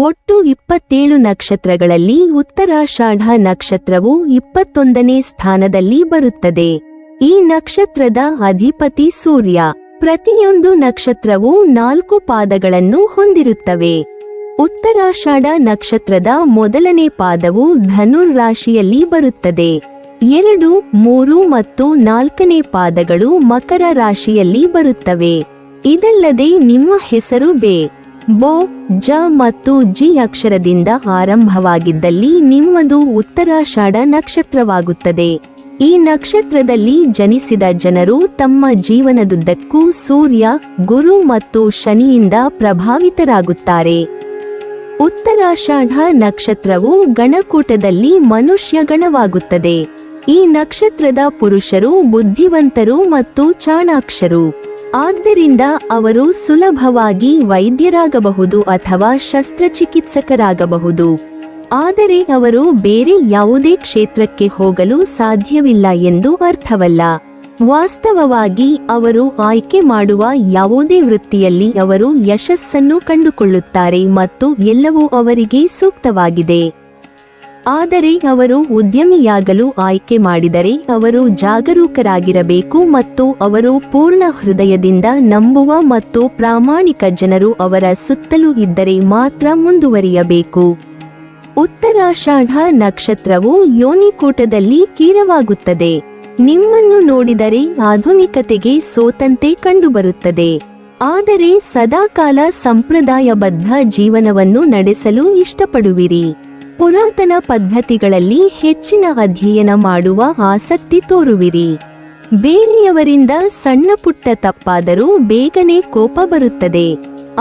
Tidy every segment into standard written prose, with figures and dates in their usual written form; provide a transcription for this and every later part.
ಒಟ್ಟು 27 ನಕ್ಷತ್ರಗಳಲ್ಲಿ ಉತ್ತರಾಷಾಢ ನಕ್ಷತ್ರವು 21ನೇ ಸ್ಥಾನದಲ್ಲಿ ಬರುತ್ತದೆ. ಈ ನಕ್ಷತ್ರದ ಅಧಿಪತಿ ಸೂರ್ಯ. ಪ್ರತಿಯೊಂದು ನಕ್ಷತ್ರವು 4 ಪಾದಗಳನ್ನು ಹೊಂದಿರುತ್ತವೆ. ಉತ್ತರಾಷಾಢ ನಕ್ಷತ್ರದ ಮೊದಲನೇ ಪಾದವು ಧನುರ್ ರಾಶಿಯಲ್ಲಿ ಬರುತ್ತದೆ. 2, 3 ಮತ್ತು 4ನೇ ಪಾದಗಳು ಮಕರ ರಾಶಿಯಲ್ಲಿ ಬರುತ್ತವೆ. ಇದಲ್ಲದೆ ನಿಮ್ಮ ಹೆಸರು ಬೆ, ಬೊ, ಜ ಮತ್ತು ಜಿ ಅಕ್ಷರದಿಂದ ಆರಂಭವಾಗಿದ್ದಲ್ಲಿ ನಿಮ್ಮದು ಉತ್ತರಾಷಾಢ ನಕ್ಷತ್ರವಾಗುತ್ತದೆ. ಈ ನಕ್ಷತ್ರದಲ್ಲಿ ಜನಿಸಿದ ಜನರು ತಮ್ಮ ಜೀವನದುದ್ದಕ್ಕೂ ಸೂರ್ಯ, ಗುರು ಮತ್ತು ಶನಿಯಿಂದ ಪ್ರಭಾವಿತರಾಗುತ್ತಾರೆ. ಉತ್ತರಾಷಾಢ ನಕ್ಷತ್ರವು ಗಣಕೂಟದಲ್ಲಿ ಮನುಷ್ಯ ಗಣವಾಗುತ್ತದೆ. ಈ ನಕ್ಷತ್ರದ ಪುರುಷರು ಬುದ್ಧಿವಂತರು ಮತ್ತು ಚಾಣಾಕ್ಷರು. ಆದ್ದರಿಂದ ಅವರು ಸುಲಭವಾಗಿ ವೈದ್ಯರಾಗಬಹುದು ಅಥವಾ ಶಸ್ತ್ರಚಿಕಿತ್ಸಕರಾಗಬಹುದು. ಆದರೆ ಅವರು ಬೇರೆ ಯಾವುದೇ ಕ್ಷೇತ್ರಕ್ಕೆ ಹೋಗಲು ಸಾಧ್ಯವಿಲ್ಲ ಎಂದು ಅರ್ಥವಲ್ಲ. ವಾಸ್ತವವಾಗಿ ಅವರು ಆಯ್ಕೆ ಮಾಡುವ ಯಾವುದೇ ವೃತ್ತಿಯಲ್ಲಿ ಅವರು ಯಶಸ್ಸನ್ನು ಕಂಡುಕೊಳ್ಳುತ್ತಾರೆ ಮತ್ತು ಎಲ್ಲವೂ ಅವರಿಗೆ ಸೂಕ್ತವಾಗಿದೆ. ಆದರೆ ಅವರು ಉದ್ಯಮಿಯಾಗಲು ಆಯ್ಕೆ ಮಾಡಿದರೆ ಅವರು ಜಾಗರೂಕರಾಗಿರಬೇಕು ಮತ್ತು ಅವರು ಪೂರ್ಣ ಹೃದಯದಿಂದ ನಂಬುವ ಮತ್ತು ಪ್ರಾಮಾಣಿಕ ಜನರು ಅವರ ಸುತ್ತಲೂ ಇದ್ದರೆ ಮಾತ್ರ ಮುಂದುವರಿಯಬೇಕು. ಉತ್ತರಾಷಾಢ ನಕ್ಷತ್ರವು ಯೋನಿಕೂಟದಲ್ಲಿ ಕೀರವಾಗುತ್ತದೆ. ನಿಮ್ಮನ್ನು ನೋಡಿದರೆ ಆಧುನಿಕತೆಗೆ ಸೋತಂತೆ ಕಂಡುಬರುತ್ತದೆ. ಆದರೆ ಸದಾಕಾಲ ಸಂಪ್ರದಾಯಬದ್ಧ ಜೀವನವನ್ನು ನಡೆಸಲು ಇಷ್ಟಪಡುವಿರಿ. ಪುರಾತನ ಪದ್ಧತಿಗಳಲ್ಲಿ ಹೆಚ್ಚಿನ ಅಧ್ಯಯನ ಮಾಡುವ ಆಸಕ್ತಿ ತೋರುವಿರಿ. ಬೇರೆಯವರಿಂದ ಸಣ್ಣ ಪುಟ್ಟ ತಪ್ಪಾದರೂ ಬೇಗನೆ ಕೋಪ ಬರುತ್ತದೆ.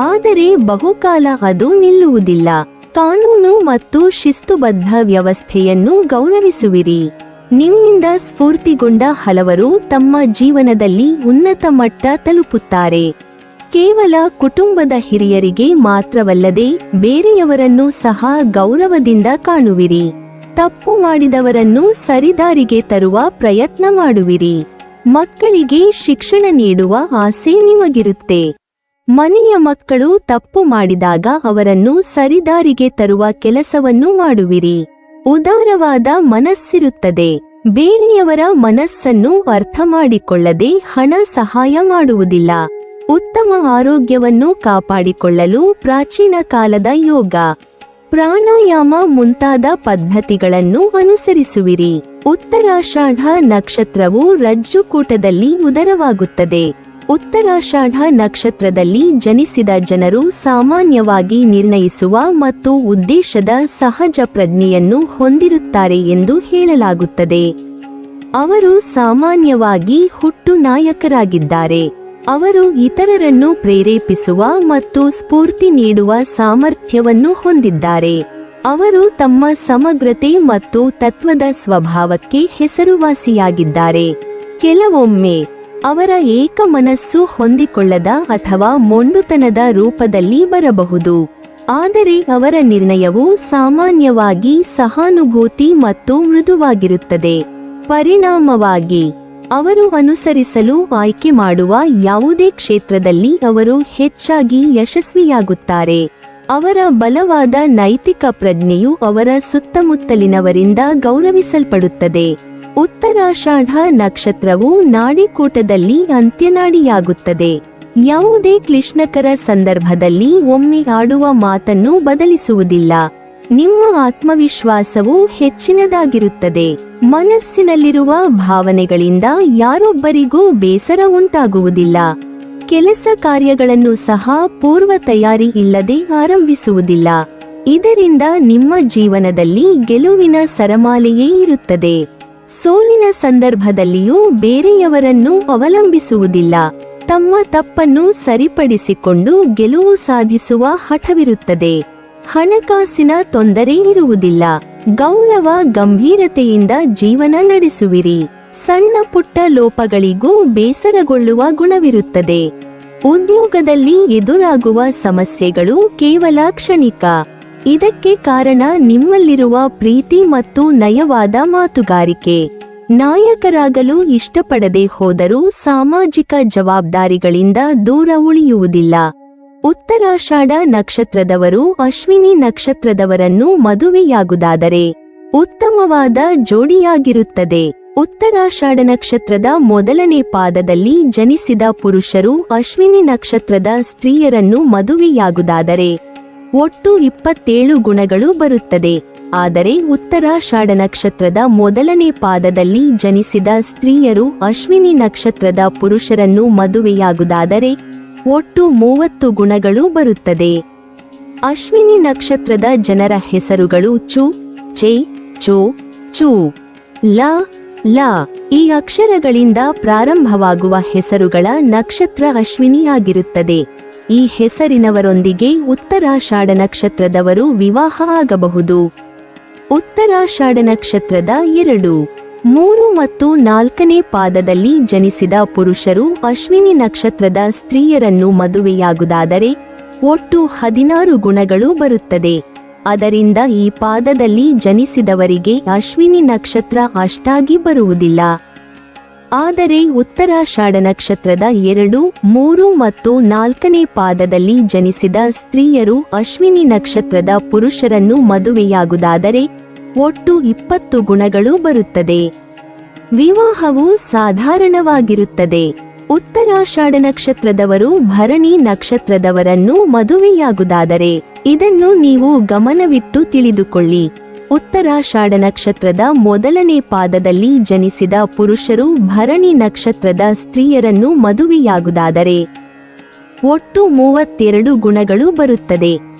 ಆದರೆ ಬಹುಕಾಲ ಅದು ನಿಲ್ಲುವುದಿಲ್ಲ. ಕಾನೂನು ಮತ್ತು ಶಿಸ್ತುಬದ್ಧ ವ್ಯವಸ್ಥೆಯನ್ನು ಗೌರವಿಸುವಿರಿ. ನಿಮ್ಮಿಂದ ಸ್ಫೂರ್ತಿಗೊಂಡ ಹಲವರು ತಮ್ಮ ಜೀವನದಲ್ಲಿ ಉನ್ನತ ಮಟ್ಟ ತಲುಪುತ್ತಾರೆ. ಕೇವಲ ಕುಟುಂಬದ ಹಿರಿಯರಿಗೆ ಮಾತ್ರವಲ್ಲದೆ ಬೇರೆಯವರನ್ನು ಸಹ ಗೌರವದಿಂದ ಕಾಣುವಿರಿ. ತಪ್ಪು ಮಾಡಿದವರನ್ನು ಸರಿದಾರಿಗೆ ತರುವ ಪ್ರಯತ್ನ ಮಾಡುವಿರಿ. ಮಕ್ಕಳಿಗೆ ಶಿಕ್ಷಣ ನೀಡುವ ಆಸೆ ನಿಮಗಿರುತ್ತೆ. ಮನೆಯ ಮಕ್ಕಳು ತಪ್ಪು ಮಾಡಿದಾಗ ಅವರನ್ನು ಸರಿದಾರಿಗೆ ತರುವ ಕೆಲಸವನ್ನು ಮಾಡುವಿರಿ. ಉದಾರವಾದ ಮನಸ್ಸಿರುತ್ತದೆ. ಬೇರೆಯವರ ಮನಸ್ಸನ್ನು ಅರ್ಥ ಮಾಡಿಕೊಳ್ಳದೆ ಹಣ ಸಹಾಯ ಮಾಡುವುದಿಲ್ಲ. ಉತ್ತಮ ಆರೋಗ್ಯವನ್ನು ಕಾಪಾಡಿಕೊಳ್ಳಲು ಪ್ರಾಚೀನ ಕಾಲದ ಯೋಗ, ಪ್ರಾಣಾಯಾಮ ಮುಂತಾದ ಪದ್ಧತಿಗಳನ್ನು ಅನುಸರಿಸುವಿರಿ. ಉತ್ತರಾಷಾಢ ನಕ್ಷತ್ರವು ರಜ್ಜುಕೂಟದಲ್ಲಿ ಉದರವಾಗುತ್ತದೆ. ಉತ್ತರಾಷಾಢ ನಕ್ಷತ್ರದಲ್ಲಿ ಜನಿಸಿದ ಜನರು ಸಾಮಾನ್ಯವಾಗಿ ನಿರ್ಣಯಿಸುವ ಮತ್ತು ಉದ್ದೇಶದ ಸಹಜ ಪ್ರಜ್ಞೆಯನ್ನು ಹೊಂದಿರುತ್ತಾರೆ ಎಂದು ಹೇಳಲಾಗುತ್ತದೆ. ಅವರು ಸಾಮಾನ್ಯವಾಗಿ ಹುಟ್ಟು ನಾಯಕರಾಗಿದ್ದಾರೆ. ಅವರು ಇತರರನ್ನು ಪ್ರೇರೇಪಿಸುವ ಮತ್ತು ಸ್ಫೂರ್ತಿ ನೀಡುವ ಸಾಮರ್ಥ್ಯವನ್ನು ಹೊಂದಿದ್ದಾರೆ. ಅವರು ತಮ್ಮ ಸಮಗ್ರತೆ ಮತ್ತು ತತ್ವದ ಸ್ವಭಾವಕ್ಕೆ ಹೆಸರುವಾಸಿಯಾಗಿದ್ದಾರೆ. ಕೆಲವೊಮ್ಮೆ ಅವರ ಏಕ ಮನಸ್ಸು ಹೊಂದಿಕೊಳ್ಳದ ಅಥವಾ ಮೊಂಡುತನದ ರೂಪದಲ್ಲಿ ಬರಬಹುದು. ಆದರೆ ಅವರ ನಿರ್ಣಯವು ಸಾಮಾನ್ಯವಾಗಿ ಸಹಾನುಭೂತಿ ಮತ್ತು ಮೃದುವಾಗಿರುತ್ತದೆ. ಪರಿಣಾಮವಾಗಿ ಅವರು ಅನುಸರಿಸಲು ಆಯ್ಕೆ ಮಾಡುವ ಯಾವುದೇ ಕ್ಷೇತ್ರದಲ್ಲಿ ಅವರು ಹೆಚ್ಚಾಗಿ ಯಶಸ್ವಿಯಾಗುತ್ತಾರೆ. ಅವರ ಬಲವಾದ ನೈತಿಕ ಪ್ರಜ್ಞೆಯು ಅವರ ಸುತ್ತಮುತ್ತಲಿನವರಿಂದ ಗೌರವಿಸಲ್ಪಡುತ್ತದೆ. ಉತ್ತರಾಷಾಢ ನಕ್ಷತ್ರವು ನಾಡಿಕೂಟದಲ್ಲಿ ಅಂತ್ಯನಾಡಿಯಾಗುತ್ತದೆ. ಯಾವುದೇ ಕ್ಲಿಷ್ಟಕರ ಸಂದರ್ಭದಲ್ಲಿ ಒಮ್ಮೆ ಆಡುವ ಮಾತನ್ನು ಬದಲಿಸುವುದಿಲ್ಲ. ನಿಮ್ಮ ಆತ್ಮವಿಶ್ವಾಸವು ಹೆಚ್ಚಿನದಾಗಿರುತ್ತದೆ. ಮನಸ್ಸಿನಲ್ಲಿರುವ ಭಾವನೆಗಳಿಂದ ಯಾರೊಬ್ಬರಿಗೂ ಬೇಸರ ಉಂಟಾಗುವುದಿಲ್ಲ. ಕೆಲಸ ಕಾರ್ಯಗಳನ್ನು ಸಹ ಪೂರ್ವ ತಯಾರಿ ಇಲ್ಲದೆ ಆರಂಭಿಸುವುದಿಲ್ಲ. ಇದರಿಂದ ನಿಮ್ಮ ಜೀವನದಲ್ಲಿ ಗೆಲುವಿನ ಸರಮಾಲೆಯೇ ಇರುತ್ತದೆ. ಸೋಲಿನ ಸಂದರ್ಭದಲ್ಲಿಯೂ ಬೇರೆಯವರನ್ನು ಅವಲಂಬಿಸುವುದಿಲ್ಲ. ತಮ್ಮ ತಪ್ಪನ್ನು ಸರಿಪಡಿಸಿಕೊಂಡು ಗೆಲುವು ಸಾಧಿಸುವ ಹಠವಿರುತ್ತದೆ. ಹಣಕಾಸಿನ ತೊಂದರೆ ಇರುವುದಿಲ್ಲ. ಗೌರವ ಗಂಭೀರತೆಯಿಂದ ಜೀವನ ನಡೆಸುವಿರಿ. ಸಣ್ಣ ಪುಟ್ಟ ಲೋಪಗಳಿಗೂ ಬೇಸರಗೊಳ್ಳುವ ಗುಣವಿರುತ್ತದೆ. ಉದ್ಯೋಗದಲ್ಲಿ ಎದುರಾಗುವ ಸಮಸ್ಯೆಗಳು ಕೇವಲ ಕ್ಷಣಿಕ. ಇದಕ್ಕೆ ಕಾರಣ ನಿಮ್ಮಲ್ಲಿರುವ ಪ್ರೀತಿ ಮತ್ತು ನಯವಾದ ಮಾತುಗಾರಿಕೆ. ನಾಯಕರಾಗಲು ಇಷ್ಟಪಡದೆ ಹೋದರೂ ಸಾಮಾಜಿಕ ಜವಾಬ್ದಾರಿಗಳಿಂದ ದೂರ ಉಳಿಯುವುದಿಲ್ಲ. ಉತ್ತರಾಷಾಢ ನಕ್ಷತ್ರದವರು ಅಶ್ವಿನಿ ನಕ್ಷತ್ರದವರನ್ನು ಮದುವೆಯಾಗುವುದಾದರೆ ಉತ್ತಮವಾದ ಜೋಡಿಯಾಗಿರುತ್ತದೆ. ಉತ್ತರಾಷಾಢ ನಕ್ಷತ್ರದ ಮೊದಲನೇ ಪಾದದಲ್ಲಿ ಜನಿಸಿದ ಪುರುಷರು ಅಶ್ವಿನಿ ನಕ್ಷತ್ರದ ಸ್ತ್ರೀಯರನ್ನು ಮದುವೆಯಾಗುವುದಾದರೆ ಒಟ್ಟು 27 ಗುಣಗಳು ಬರುತ್ತದೆ. ಆದರೆ ಉತ್ತರಾಷಾಢ ನಕ್ಷತ್ರದ ಮೊದಲನೇ ಪಾದದಲ್ಲಿ ಜನಿಸಿದ ಸ್ತ್ರೀಯರು ಅಶ್ವಿನಿ ನಕ್ಷತ್ರದ ಪುರುಷರನ್ನು ಮದುವೆಯಾಗುವುದಾದರೆ ಒಟ್ಟು 30 ಗುಣಗಳು ಬರುತ್ತದೆ. ಅಶ್ವಿನಿ ನಕ್ಷತ್ರದ ಜನರ ಹೆಸರುಗಳು ಚು, ಚೆ, ಚೋ, ಚೂ, ಲ, ಲ. ಈ ಅಕ್ಷರಗಳಿಂದ ಪ್ರಾರಂಭವಾಗುವ ಹೆಸರುಗಳ ನಕ್ಷತ್ರ ಅಶ್ವಿನಿಯಾಗಿರುತ್ತದೆ. ಈ ಹೆಸರಿನವರೊಂದಿಗೆ ಉತ್ತರಾಷಾಢ ನಕ್ಷತ್ರದವರು ವಿವಾಹ ಆಗಬಹುದು. ಉತ್ತರಾಷಾಢ ನಕ್ಷತ್ರದ 2, 3 ಮತ್ತು 4ನೇ ಪಾದದಲ್ಲಿ ಜನಿಸಿದ ಪುರುಷರು ಅಶ್ವಿನಿ ನಕ್ಷತ್ರದ ಸ್ತ್ರೀಯರನ್ನು ಮದುವೆಯಾಗುವುದಾದರೆ ಒಟ್ಟು 16 ಗುಣಗಳು ಬರುತ್ತದೆ. ಅದರಿಂದ ಈ ಪಾದದಲ್ಲಿ ಜನಿಸಿದವರಿಗೆ ಅಶ್ವಿನಿ ನಕ್ಷತ್ರ ಅಷ್ಟಾಗಿ ಬರುವುದಿಲ್ಲ. ಆದರೆ ಉತ್ತರಾಷಾಢ ನಕ್ಷತ್ರದ 2, 3 ಮತ್ತು 4ನೇ ಪಾದದಲ್ಲಿ ಜನಿಸಿದ ಸ್ತ್ರೀಯರು ಅಶ್ವಿನಿ ನಕ್ಷತ್ರದ ಪುರುಷರನ್ನು ಮದುವೆಯಾಗುವುದಾದರೆ ಒಟ್ಟು 20 ಗುಣಗಳು ಬರುತ್ತದೆ. ವಿವಾಹವು ಸಾಧಾರಣವಾಗಿರುತ್ತದೆ. ಉತ್ತರಾಷಾಢ ನಕ್ಷತ್ರದವರು ಭರಣಿ ನಕ್ಷತ್ರದವರನ್ನು ಮದುವೆಯಾಗುವುದಾದರೆ ಇದನ್ನು ನೀವು ಗಮನವಿಟ್ಟು ತಿಳಿದುಕೊಳ್ಳಿ. ಉತ್ತರಾಷಾಢ ನಕ್ಷತ್ರದ ಮೊದಲನೇ ಪಾದದಲ್ಲಿ ಜನಿಸಿದ ಪುರುಷರು ಭರಣಿ ನಕ್ಷತ್ರದ ಸ್ತ್ರೀಯರನ್ನು ಮದುವೆಯಾಗುವುದಾದರೆ ಒಟ್ಟು 32 ಗುಣಗಳು ಬರುತ್ತದೆ.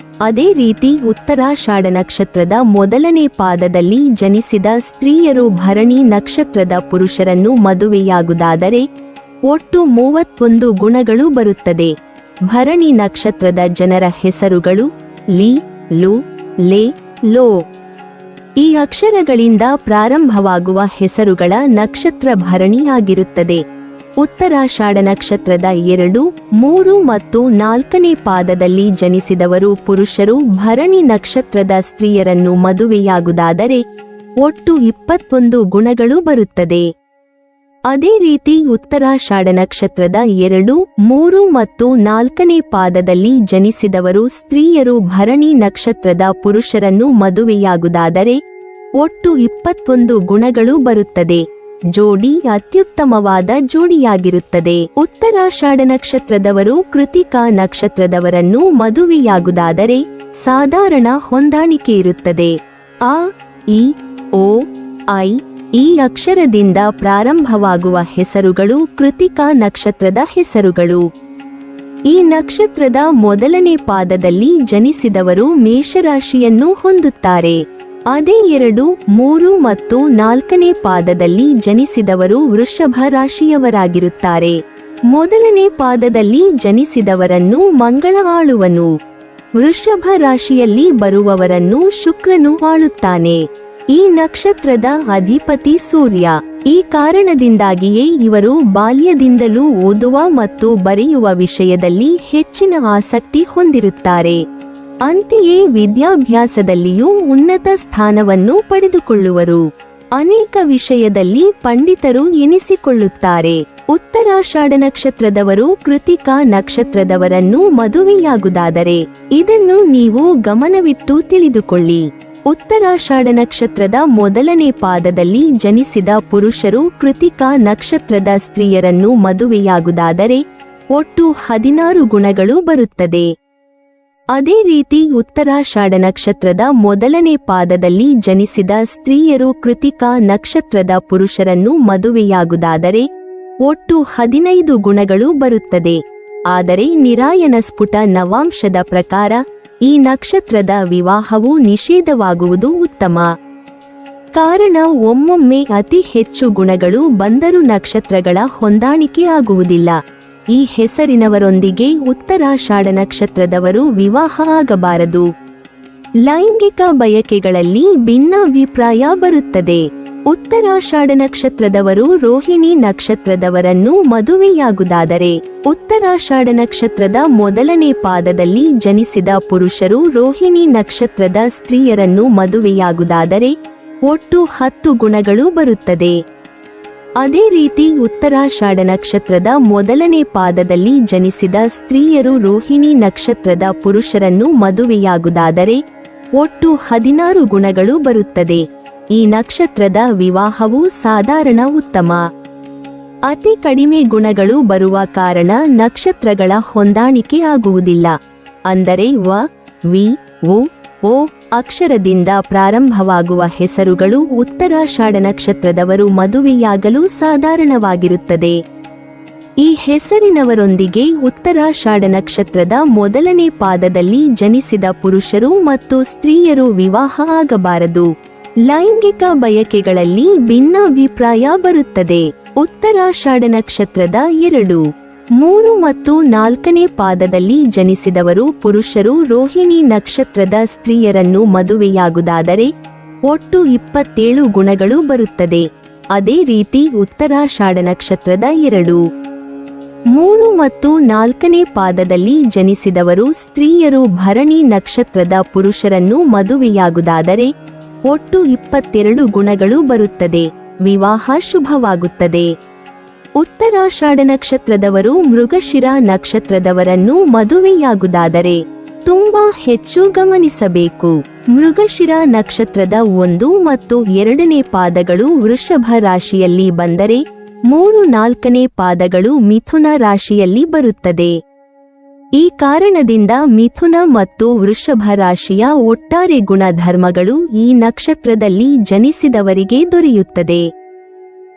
ಅದೇ ರೀತಿ ಉತ್ತರಾಷಾಢ ನಕ್ಷತ್ರದ ಮೊದಲನೇ ಪಾದದಲ್ಲಿ ಜನಿಸಿದ ಸ್ತ್ರೀಯರು ಭರಣಿ ನಕ್ಷತ್ರದ ಪುರುಷರನ್ನು ಮದುವೆಯಾಗುವುದಾದರೆ ಒಟ್ಟು 31 ಗುಣಗಳು ಬರುತ್ತದೆ. ಭರಣಿ ನಕ್ಷತ್ರದ ಜನರ ಹೆಸರುಗಳು ಲಿ, ಲು, ಲೇ, ಲೋ. ಈ ಅಕ್ಷರಗಳಿಂದ ಪ್ರಾರಂಭವಾಗುವ ಹೆಸರುಗಳ ನಕ್ಷತ್ರ ಭರಣಿ ಆಗಿರುತ್ತದೆ. ಉತ್ತರಾಷಾಢ ನಕ್ಷತ್ರದ 2, 3 ಮತ್ತು 4ನೇ ಪಾದದಲ್ಲಿ ಜನಿಸಿದವರು ಪುರುಷರು ಭರಣಿ ನಕ್ಷತ್ರದ ಸ್ತ್ರೀಯರನ್ನು ಮದುವೆಯಾಗುವುದಾದರೆ ಒಟ್ಟು 21 ಗುಣಗಳು ಬರುತ್ತದೆ. ಅದೇ ರೀತಿ ಉತ್ತರಾಷಾಢ ನಕ್ಷತ್ರದ 2, 3 ಮತ್ತು 4ನೇ ಪಾದದಲ್ಲಿ ಜನಿಸಿದವರು ಸ್ತ್ರೀಯರು ಭರಣಿ ನಕ್ಷತ್ರದ ಪುರುಷರನ್ನು ಮದುವೆಯಾಗುವುದಾದರೆ ಒಟ್ಟು 21 ಗುಣಗಳು ಬರುತ್ತದೆ. ಜೋಡಿ ಅತ್ಯುತ್ತಮವಾದ ಜೋಡಿಯಾಗಿರುತ್ತದೆ. ಉತ್ತರಾಷಾಢ ನಕ್ಷತ್ರದವರು ಕೃತಿಕಾ ನಕ್ಷತ್ರದವರನ್ನು ಮದುವೆಯಾಗುವುದಾದರೆ ಸಾಧಾರಣ ಹೊಂದಾಣಿಕೆ ಇರುತ್ತದೆ. ಅ, ಇ, ಓ, ಐ ಈ ಅಕ್ಷರದಿಂದ ಪ್ರಾರಂಭವಾಗುವ ಹೆಸರುಗಳು ಕೃತಿಕಾ ನಕ್ಷತ್ರದ ಹೆಸರುಗಳು. ಈ ನಕ್ಷತ್ರದ ಮೊದಲನೇ ಪಾದದಲ್ಲಿ ಜನಿಸಿದವರು ಮೇಷರಾಶಿಯನ್ನು ಹೊಂದುತ್ತಾರೆ. ಅದೇ 2, 3 ಮತ್ತು 4ನೇ ಪಾದದಲ್ಲಿ ಜನಿಸಿದವರು ವೃಷಭ ರಾಶಿಯವರಾಗಿರುತ್ತಾರೆ. ಮೊದಲನೇ ಪಾದದಲ್ಲಿ ಜನಿಸಿದವರನ್ನು ಮಂಗಳ ಆಳುವನು. ವೃಷಭ ರಾಶಿಯಲ್ಲಿ ಬರುವವರನ್ನು ಶುಕ್ರನು ಆಳುತ್ತಾನೆ. ಈ ನಕ್ಷತ್ರದ ಅಧಿಪತಿ ಸೂರ್ಯ. ಈ ಕಾರಣದಿಂದಾಗಿಯೇ ಇವರು ಬಾಲ್ಯದಿಂದಲೂ ಓದುವ ಮತ್ತು ಬರೆಯುವ ವಿಷಯದಲ್ಲಿ ಹೆಚ್ಚಿನ ಆಸಕ್ತಿ ಹೊಂದಿರುತ್ತಾರೆ. ಅಂತೆಯೇ ವಿದ್ಯಾಭ್ಯಾಸದಲ್ಲಿಯೂ ಉನ್ನತ ಸ್ಥಾನವನ್ನು ಪಡೆದುಕೊಳ್ಳುವರು. ಅನೇಕ ವಿಷಯದಲ್ಲಿ ಪಂಡಿತರು ಎನಿಸಿಕೊಳ್ಳುತ್ತಾರೆ. ಉತ್ತರಾಷಾಢ ನಕ್ಷತ್ರದವರು ಕೃತಿಕಾ ನಕ್ಷತ್ರದವರನ್ನು ಮದುವೆಯಾಗುವುದಾದರೆ ಇದನ್ನು ನೀವು ಗಮನವಿಟ್ಟು ತಿಳಿದುಕೊಳ್ಳಿ. ಉತ್ತರಾಷಾಢ ನಕ್ಷತ್ರದ ಮೊದಲನೇ ಪಾದದಲ್ಲಿ ಜನಿಸಿದ ಪುರುಷರು ಕೃತಿಕಾ ನಕ್ಷತ್ರದ ಸ್ತ್ರೀಯರನ್ನು ಮದುವೆಯಾಗುವುದಾದರೆ ಒಟ್ಟು 16 ಗುಣಗಳು ಬರುತ್ತದೆ. ಅದೇ ರೀತಿ ಉತ್ತರಾಷಾಢ ನಕ್ಷತ್ರದ ಮೊದಲನೇ ಪಾದದಲ್ಲಿ ಜನಿಸಿದ ಸ್ತ್ರೀಯರು ಕೃತಿಕಾ ನಕ್ಷತ್ರದ ಪುರುಷರನ್ನು ಮದುವೆಯಾಗುವುದಾದರೆ ಒಟ್ಟು 15 ಗುಣಗಳು ಬರುತ್ತದೆ. ಆದರೆ ನಿರಾಯನ ಸ್ಫುಟ ನವಾಂಶದ ಪ್ರಕಾರ ಈ ನಕ್ಷತ್ರದ ವಿವಾಹವು ನಿಷೇಧವಾಗುವುದು ಉತ್ತಮ. ಕಾರಣ ಒಮ್ಮೊಮ್ಮೆ ಅತಿ ಹೆಚ್ಚು ಗುಣಗಳು ಬಂದರೂ ನಕ್ಷತ್ರಗಳ ಹೊಂದಾಣಿಕೆ ಆಗುವುದಿಲ್ಲ. ಈ ಹೆಸರಿನವರೊಂದಿಗೆ ಉತ್ತರಾಷಾಢ ನಕ್ಷತ್ರದವರು ವಿವಾಹ ಆಗಬಾರದು. ಲೈಂಗಿಕ ಬಯಕೆಗಳಲ್ಲಿ ಭಿನ್ನಾಭಿಪ್ರಾಯ ಬರುತ್ತದೆ. ಉತ್ತರಾಷಾಢ ನಕ್ಷತ್ರದವರು ರೋಹಿಣಿ ನಕ್ಷತ್ರದವರನ್ನು ಮದುವೆಯಾಗುವುದಾದರೆ ಉತ್ತರಾಷಾಢ ನಕ್ಷತ್ರದ ಮೊದಲನೇ ಪಾದದಲ್ಲಿ ಜನಿಸಿದ ಪುರುಷರು ರೋಹಿಣಿ ನಕ್ಷತ್ರದ ಸ್ತ್ರೀಯರನ್ನು ಮದುವೆಯಾಗುವುದಾದರೆ ಒಟ್ಟು 10 ಗುಣಗಳು ಬರುತ್ತದೆ. ಅದೇ ರೀತಿ ಉತ್ತರಾಷಾಢ ನಕ್ಷತ್ರದ ಮೊದಲನೇ ಪಾದದಲ್ಲಿ ಜನಿಸಿದ ಸ್ತ್ರೀಯರು ರೋಹಿಣಿ ನಕ್ಷತ್ರದ ಪುರುಷರನ್ನು ಮದುವೆಯಾಗುವುದಾದರೆ ಒಟ್ಟು 16 ಗುಣಗಳು ಬರುತ್ತದೆ. ಈ ನಕ್ಷತ್ರದ ವಿವಾಹವು ಸಾಧಾರಣ ಉತ್ತಮ. ಅತಿ ಕಡಿಮೆ ಗುಣಗಳು ಬರುವ ಕಾರಣ ನಕ್ಷತ್ರಗಳ ಹೊಂದಾಣಿಕೆ ಆಗುವುದಿಲ್ಲ. ಅಂದರೆ ವ, ವಿ, ಉ, ಓ ಅಕ್ಷರದಿಂದ ಪ್ರಾರಂಭವಾಗುವ ಹೆಸರುಗಳು ಉತ್ತರಾಷಾಢ ನಕ್ಷತ್ರದವರು ಮದುವೆಯಾಗಲು ಸಾಧಾರಣವಾಗಿರುತ್ತದೆ. ಈ ಹೆಸರಿನವರೊಂದಿಗೆ ಉತ್ತರಾಷಾಢ ನಕ್ಷತ್ರದ ಮೊದಲನೇ ಪಾದದಲ್ಲಿ ಜನಿಸಿದ ಪುರುಷರು ಮತ್ತು ಸ್ತ್ರೀಯರು ವಿವಾಹ ಆಗಬಾರದು. ಲೈಂಗಿಕ ಬಯಕೆಗಳಲ್ಲಿ ಭಿನ್ನಾಭಿಪ್ರಾಯ ಬರುತ್ತದೆ. ಉತ್ತರಾಷಾಢ ನಕ್ಷತ್ರದ 2, 3 ಮತ್ತು 4ನೇ ಪಾದದಲ್ಲಿ ಜನಿಸಿದವರು ಪುರುಷರು ರೋಹಿಣಿ ನಕ್ಷತ್ರದ ಸ್ತ್ರೀಯರನ್ನು ಮದುವೆಯಾಗುವುದಾದರೆ ಒಟ್ಟು 27 ಗುಣಗಳು ಬರುತ್ತದೆ. ಅದೇ ರೀತಿ ಉತ್ತರಾಷಾಢ ನಕ್ಷತ್ರದ 2, 3 ಮತ್ತು 4ನೇ ಪಾದದಲ್ಲಿ ಜನಿಸಿದವರು ಸ್ತ್ರೀಯರು ಭರಣಿ ನಕ್ಷತ್ರದ ಪುರುಷರನ್ನು ಮದುವೆಯಾಗುವುದಾದರೆ ಒಟ್ಟು 22 ಗುಣಗಳು ಬರುತ್ತದೆ. ವಿವಾಹ ಶುಭವಾಗುತ್ತದೆ. ಉತ್ತರಾಷಾಢ ನಕ್ಷತ್ರದವರು ಮೃಗಶಿರ ನಕ್ಷತ್ರದವರನ್ನು ಮದುವೆಯಾಗುವುದಾದರೆ ತುಂಬಾ ಹೆಚ್ಚು ಗಮನಿಸಬೇಕು. ಮೃಗಶಿರ ನಕ್ಷತ್ರದ 1 ಮತ್ತು 2ನೇ ಪಾದಗಳು ವೃಷಭ ರಾಶಿಯಲ್ಲಿ ಬಂದರೆ 3, 4ನೇ ಪಾದಗಳು ಮಿಥುನ ರಾಶಿಯಲ್ಲಿ ಬರುತ್ತದೆ. ಈ ಕಾರಣದಿಂದ ಮಿಥುನ ಮತ್ತು ವೃಷಭ ರಾಶಿಯ ಒಟ್ಟಾರೆ ಗುಣಧರ್ಮಗಳು ಈ ನಕ್ಷತ್ರದಲ್ಲಿ ಜನಿಸಿದವರಿಗೆ ದೊರೆಯುತ್ತದೆ.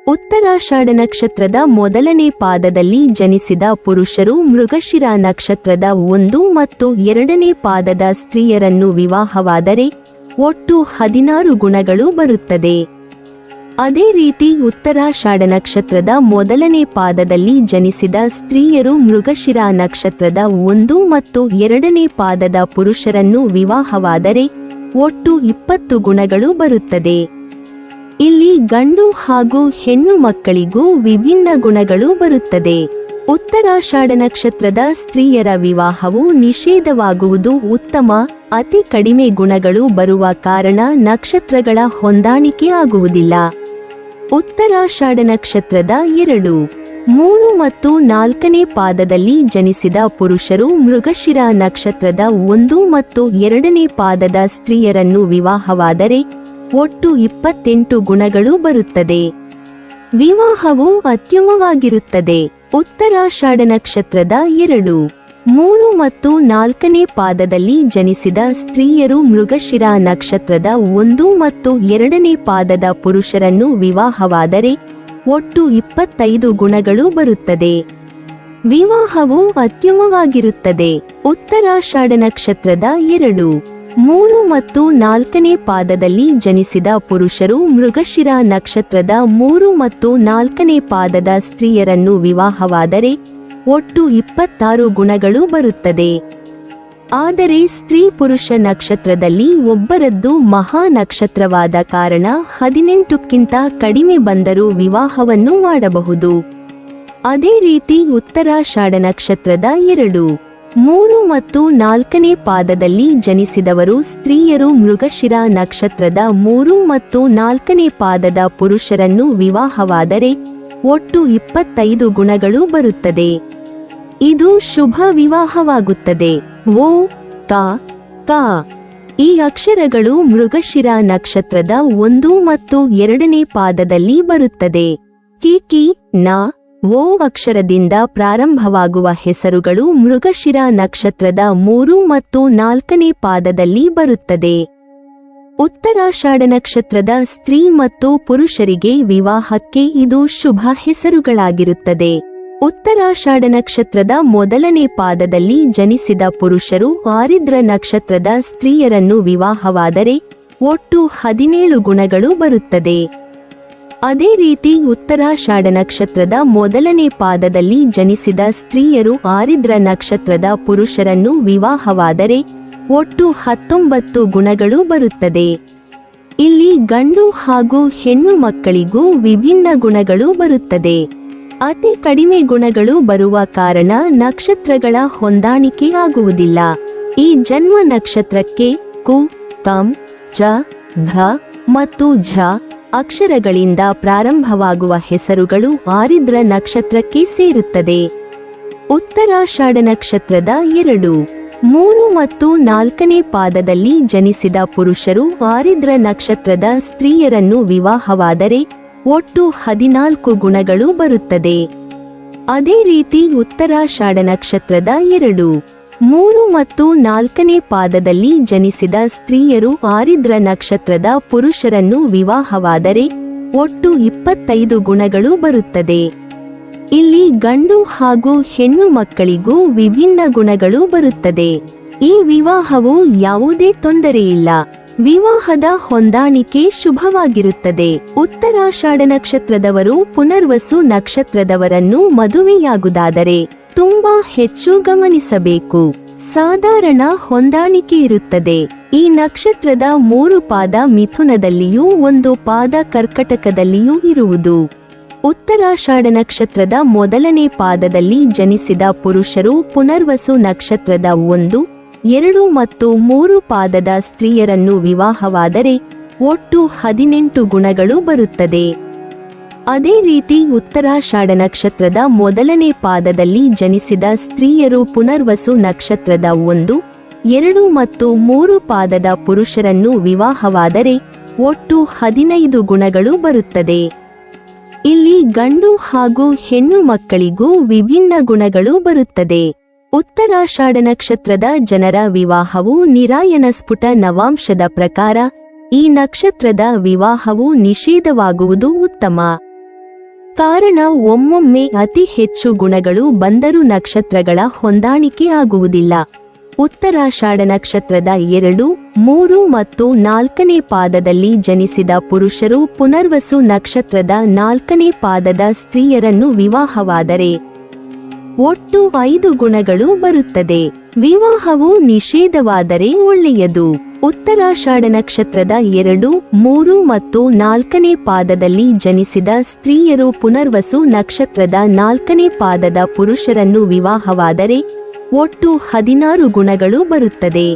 ಉತ್ತರಾಷಾಢ ನಕ್ಷತ್ರದ ಮೊದಲನೇ ಪಾದದಲ್ಲಿ ಜನಿಸಿದ ಪುರುಷರು ಮೃಗಶಿರ ನಕ್ಷತ್ರದ 1 ಮತ್ತು 2ನೇ ಪಾದದ ಸ್ತ್ರೀಯರನ್ನು ವಿವಾಹವಾದರೆ ಒಟ್ಟು 16 ಗುಣಗಳು ಬರುತ್ತದೆ. ಅದೇ ರೀತಿ ಉತ್ತರಾಷಾಢ ನಕ್ಷತ್ರದ ಮೊದಲನೇ ಪಾದದಲ್ಲಿ ಜನಿಸಿದ ಸ್ತ್ರೀಯರು ಮೃಗಶಿರ ನಕ್ಷತ್ರದ 1 ಮತ್ತು 2ನೇ ಪಾದದ ಪುರುಷರನ್ನು ವಿವಾಹವಾದರೆ ಒಟ್ಟು 20 ಗುಣಗಳು ಬರುತ್ತದೆ. ಇಲ್ಲಿ ಗಂಡು ಹಾಗೂ ಹೆಣ್ಣು ಮಕ್ಕಳಿಗೂ ವಿಭಿನ್ನ ಗುಣಗಳು ಬರುತ್ತದೆ. ಉತ್ತರಾಷಾಢ ನಕ್ಷತ್ರದ ಸ್ತ್ರೀಯರ ವಿವಾಹವು ನಿಷೇಧವಾಗುವುದು ಉತ್ತಮ. ಅತಿ ಕಡಿಮೆ ಗುಣಗಳು ಬರುವ ಕಾರಣ ನಕ್ಷತ್ರಗಳ ಹೊಂದಾಣಿಕೆ ಆಗುವುದಿಲ್ಲ. ಉತ್ತರಾಷಾಢ ನಕ್ಷತ್ರದ 2, 3 ಮತ್ತು 4ನೇ ಪಾದದಲ್ಲಿ ಜನಿಸಿದ ಪುರುಷರು ಮೃಗಶಿರ ನಕ್ಷತ್ರದ 1 ಮತ್ತು 2ನೇ ಪಾದದ ಸ್ತ್ರೀಯರನ್ನು ವಿವಾಹವಾದರೆ ಒಟ್ಟು 28 ಗುಣಗಳು ಬರುತ್ತದೆ. ವಿವಾಹವು ಅತ್ಯುತ್ತಮವಾಗಿರುತ್ತದೆ. ಉತ್ತರಾಷಾಢ ನಕ್ಷತ್ರದ 2, 3 ಮತ್ತು 4ನೇ ಪಾದದಲ್ಲಿ ಜನಿಸಿದ ಸ್ತ್ರೀಯರು ಮೃಗಶಿರ ನಕ್ಷತ್ರದ 1 ಮತ್ತು 2ನೇ ಪಾದದ ಪುರುಷರನ್ನು ವಿವಾಹವಾದರೆ ಒಟ್ಟು 25 ಗುಣಗಳು ಬರುತ್ತದೆ. ವಿವಾಹವು ಅತ್ಯುತ್ತಮವಾಗಿರುತ್ತದೆ. ಉತ್ತರಾಷಾಢ ನಕ್ಷತ್ರದ 2, 3 ಮತ್ತು 4ನೇ ಪಾದದಲ್ಲಿ ಜನಿಸಿದ ಪುರುಷರು ಮೃಗಶಿರ ನಕ್ಷತ್ರದ 3 ಮತ್ತು 4ನೇ ಪಾದದ ಸ್ತ್ರೀಯರನ್ನು ವಿವಾಹವಾದರೆ ಒಟ್ಟು 26 ಗುಣಗಳು ಬರುತ್ತದೆ. ಆದರೆ ಸ್ತ್ರೀ ಪುರುಷ ನಕ್ಷತ್ರದಲ್ಲಿ ಒಬ್ಬರದ್ದು ಮಹಾ ನಕ್ಷತ್ರವಾದ ಕಾರಣ 18ಕ್ಕಿಂತ ಕಡಿಮೆ ಬಂದರೂ ವಿವಾಹವನ್ನು ಮಾಡಬಹುದು. ಅದೇ ರೀತಿ ಉತ್ತರಾಷಾಢ ನಕ್ಷತ್ರದ 2, 3 ಮತ್ತು 4ನೇ ಪಾದದಲ್ಲಿ ಜನಿಸಿದವರು ಸ್ತ್ರೀಯರು ಮೃಗಶಿರ ನಕ್ಷತ್ರದ 3 ಮತ್ತು 4ನೇ ಪಾದದ ಪುರುಷರನ್ನು ವಿವಾಹವಾದರೆ ಒಟ್ಟು 25 ಗುಣಗಳು ಬರುತ್ತದೆ. ಇದು ಶುಭ ವಿವಾಹವಾಗುತ್ತದೆ. ಓ, ಕ, ಕ ಈ ಅಕ್ಷರಗಳು ಮೃಗಶಿರ ನಕ್ಷತ್ರದ 1 ಮತ್ತು 2ನೇ ಪಾದದಲ್ಲಿ ಬರುತ್ತದೆ. ಕಿ, ಕಿ, ನ, ಓ ಅಕ್ಷರದಿಂದ ಪ್ರಾರಂಭವಾಗುವ ಹೆಸರುಗಳು ಮೃಗಶಿರ ನಕ್ಷತ್ರದ 3 ಮತ್ತು 4ನೇ ಪಾದದಲ್ಲಿ ಬರುತ್ತದೆ. ಉತ್ತರಾಷಾಢ ನಕ್ಷತ್ರದ ಸ್ತ್ರೀ ಮತ್ತು ಪುರುಷರಿಗೆ ವಿವಾಹಕ್ಕೆ ಇದು ಶುಭ ಹೆಸರುಗಳಾಗಿರುತ್ತದೆ. ಉತ್ತರಾಷಾಢ ನಕ್ಷತ್ರದ ಮೊದಲನೇ ಪಾದದಲ್ಲಿ ಜನಿಸಿದ ಪುರುಷರು ಆರಿದ್ರ ನಕ್ಷತ್ರದ ಸ್ತ್ರೀಯರನ್ನು ವಿವಾಹವಾದರೆ ಒಟ್ಟು 17 ಗುಣಗಳು ಬರುತ್ತದೆ. ಅದೇ ರೀತಿ ಉತ್ತರಾಷಾಢ ನಕ್ಷತ್ರದ ಮೊದಲನೇ ಪಾದದಲ್ಲಿ ಜನಿಸಿದ ಸ್ತ್ರೀಯರು ಆರಿದ್ರ ನಕ್ಷತ್ರದ ಪುರುಷರನ್ನು ವಿವಾಹವಾದರೆ ಒಟ್ಟು 19 ಗುಣಗಳು ಬರುತ್ತದೆ. ಇಲ್ಲಿ ಗಂಡು ಹಾಗೂ ಹೆಣ್ಣು ಮಕ್ಕಳಿಗೂ ವಿಭಿನ್ನ ಗುಣಗಳು ಬರುತ್ತದೆ. ಅತಿ ಕಡಿಮೆ ಗುಣಗಳು ಬರುವ ಕಾರಣ ನಕ್ಷತ್ರಗಳ ಹೊಂದಾಣಿಕೆ ಆಗುವುದಿಲ್ಲ. ಈ ಜನ್ಮ ನಕ್ಷತ್ರಕ್ಕೆ ಕು, ಕಂ, ಚ, ಘ ಮತ್ತು ಝ ಅಕ್ಷರಗಳಿಂದ ಪ್ರಾರಂಭವಾಗುವ ಹೆಸರುಗಳು ಆರಿದ್ರ ನಕ್ಷತ್ರಕ್ಕೆ ಸೇರುತ್ತದೆ. ಉತ್ತರಾಷಾಢ ನಕ್ಷತ್ರದ 2, 3 ಮತ್ತು 4ನೇ ಪಾದದಲ್ಲಿ ಜನಿಸಿದ ಪುರುಷರು ಆರಿದ್ರ ನಕ್ಷತ್ರದ ಸ್ತ್ರೀಯರನ್ನು ವಿವಾಹವಾದರೆ ಒಟ್ಟು 14 ಗುಣಗಳು ಬರುತ್ತದೆ. ಅದೇ ರೀತಿ ಉತ್ತರಾಷಾಢ ನಕ್ಷತ್ರದ 2, 3 ಮತ್ತು 4ನೇ ಪಾದದಲ್ಲಿ ಜನಿಸಿದ ಸ್ತ್ರೀಯರು ಆರಿದ್ರ ನಕ್ಷತ್ರದ ಪುರುಷರನ್ನು ವಿವಾಹವಾದರೆ ಒಟ್ಟು 25 ಗುಣಗಳು ಬರುತ್ತದೆ. ಇಲ್ಲಿ ಗಂಡು ಹಾಗೂ ಹೆಣ್ಣು ಮಕ್ಕಳಿಗೂ ವಿಭಿನ್ನ ಗುಣಗಳು ಬರುತ್ತದೆ. ಈ ವಿವಾಹವು ಯಾವುದೇ ತೊಂದರೆಯಿಲ್ಲ. ವಿವಾಹದ ಹೊಂದಾಣಿಕೆ ಶುಭವಾಗಿರುತ್ತದೆ. ಉತ್ತರಾಷಾಢ ನಕ್ಷತ್ರದವರು ಪುನರ್ವಸು ನಕ್ಷತ್ರದವರನ್ನು ಮದುವೆಯಾಗುವುದಾದರೆ ತುಂಬಾ ಹೆಚ್ಚು ಗಮನಿಸಬೇಕು. ಸಾಧಾರಣ ಹೊಂದಾಣಿಕೆ ಇರುತ್ತದೆ. ಈ ನಕ್ಷತ್ರದ 3 ಪಾದ ಮಿಥುನದಲ್ಲಿಯೂ 1 ಪಾದ ಕರ್ಕಟಕದಲ್ಲಿಯೂ ಇರುವುದು. ಉತ್ತರಾಷಾಢ ನಕ್ಷತ್ರದ ಮೊದಲನೇ ಪಾದದಲ್ಲಿ ಜನಿಸಿದ ಪುರುಷರು ಪುನರ್ವಸು ನಕ್ಷತ್ರದ 1, 2 ಮತ್ತು 3 ಪಾದದ ಸ್ತ್ರೀಯರನ್ನು ವಿವಾಹವಾದರೆ ಒಟ್ಟು 18 ಗುಣಗಳು ಬರುತ್ತದೆ. ಅದೇ ರೀತಿ ಉತ್ತರಾಷಾಢ ನಕ್ಷತ್ರದ ಮೊದಲನೇ ಪಾದದಲ್ಲಿ ಜನಿಸಿದ ಸ್ತ್ರೀಯರು ಪುನರ್ವಸು ನಕ್ಷತ್ರದ 1, 2 ಮತ್ತು 3 ಪಾದದ ಪುರುಷರನ್ನು ವಿವಾಹವಾದರೆ ಒಟ್ಟು 15 ಗುಣಗಳು ಬರುತ್ತದೆ. ಇಲ್ಲಿ ಗಂಡು ಹಾಗೂ ಹೆಣ್ಣು ಮಕ್ಕಳಿಗೂ ವಿಭಿನ್ನ ಗುಣಗಳು ಬರುತ್ತದೆ. ಉತ್ತರಾಷಾಢ ನಕ್ಷತ್ರದ ಜನರ ವಿವಾಹವು ನಿರಾಯನ ಸ್ಫುಟ ನವಾಂಶದ ಪ್ರಕಾರ ಈ ನಕ್ಷತ್ರದ ವಿವಾಹವು ನಿಷೇಧವಾಗುವುದು ಉತ್ತಮ. ಕಾರಣ ಒಮ್ಮೊಮ್ಮೆ ಅತಿ ಹೆಚ್ಚು ಗುಣಗಳು ಬಂದರೂ ನಕ್ಷತ್ರಗಳ ಹೊಂದಾಣಿಕೆ ಆಗುವುದಿಲ್ಲ. ಉತ್ತರಾಷಾಢ ನಕ್ಷತ್ರದ 2, 3 ಮತ್ತು 4ನೇ ಪಾದದಲ್ಲಿ ಜನಿಸಿದ ಪುರುಷರು ಪುನರ್ವಸು ನಕ್ಷತ್ರದ 4ನೇ ಪಾದದ ಸ್ತ್ರೀಯರನ್ನು ವಿವಾಹವಾದರೆ ಒಟ್ಟು 5 ಗುಣಗಳು ಬರುತ್ತದೆ. ವಿವಾಹವು ನಿಷೇಧವಾದರೆ ಒಳ್ಳೆಯದು. ಉತ್ತರಾಷಾಢ ನಕ್ಷತ್ರದ 2, 3 ಮತ್ತು 4ನೇ ಪಾದದಲ್ಲಿ ಜನಿಸಿದ ಸ್ತ್ರೀಯರು ಪುನರ್ವಸು ನಕ್ಷತ್ರದ 4ನೇ ಪಾದದ ಪುರುಷರನ್ನು ವಿವಾಹವಾದರೆ ಒಟ್ಟು 16 ಗುಣಗಳು ಬರುತ್ತದೆ.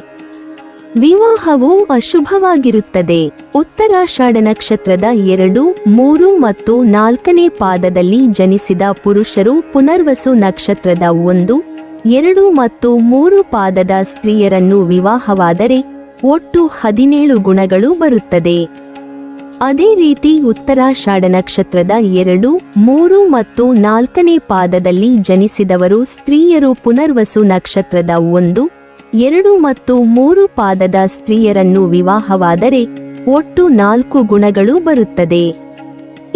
ವಿವಾಹವು ಅಶುಭವಾಗಿರುತ್ತದೆ. ಉತ್ತರಾಷಾಢ ನಕ್ಷತ್ರದ 2, 3 ಮತ್ತು 4ನೇ ಪಾದದಲ್ಲಿ ಜನಿಸಿದ ಪುರುಷರು ಪುನರ್ವಸು ನಕ್ಷತ್ರದ 1, 2 ಮತ್ತು 3 ಪಾದದ ಸ್ತ್ರೀಯರನ್ನು ವಿವಾಹವಾದರೆ ಒಟ್ಟು 17 ಗುಣಗಳು ಬರುತ್ತದೆ. ಅದೇ ರೀತಿ ಉತ್ತರಾಷಾಢ ನಕ್ಷತ್ರದ 2, 3 ಮತ್ತು 4ನೇ ಪಾದದಲ್ಲಿ ಜನಿಸಿದವರು ಸ್ತ್ರೀಯರು ಪುನರ್ವಸು ನಕ್ಷತ್ರದ 1, 2 ಮತ್ತು 3 ಪಾದದ ಸ್ತ್ರೀಯರನ್ನು ವಿವಾಹವಾದರೆ ಒಟ್ಟು 4 ಗುಣಗಳು ಬರುತ್ತದೆ.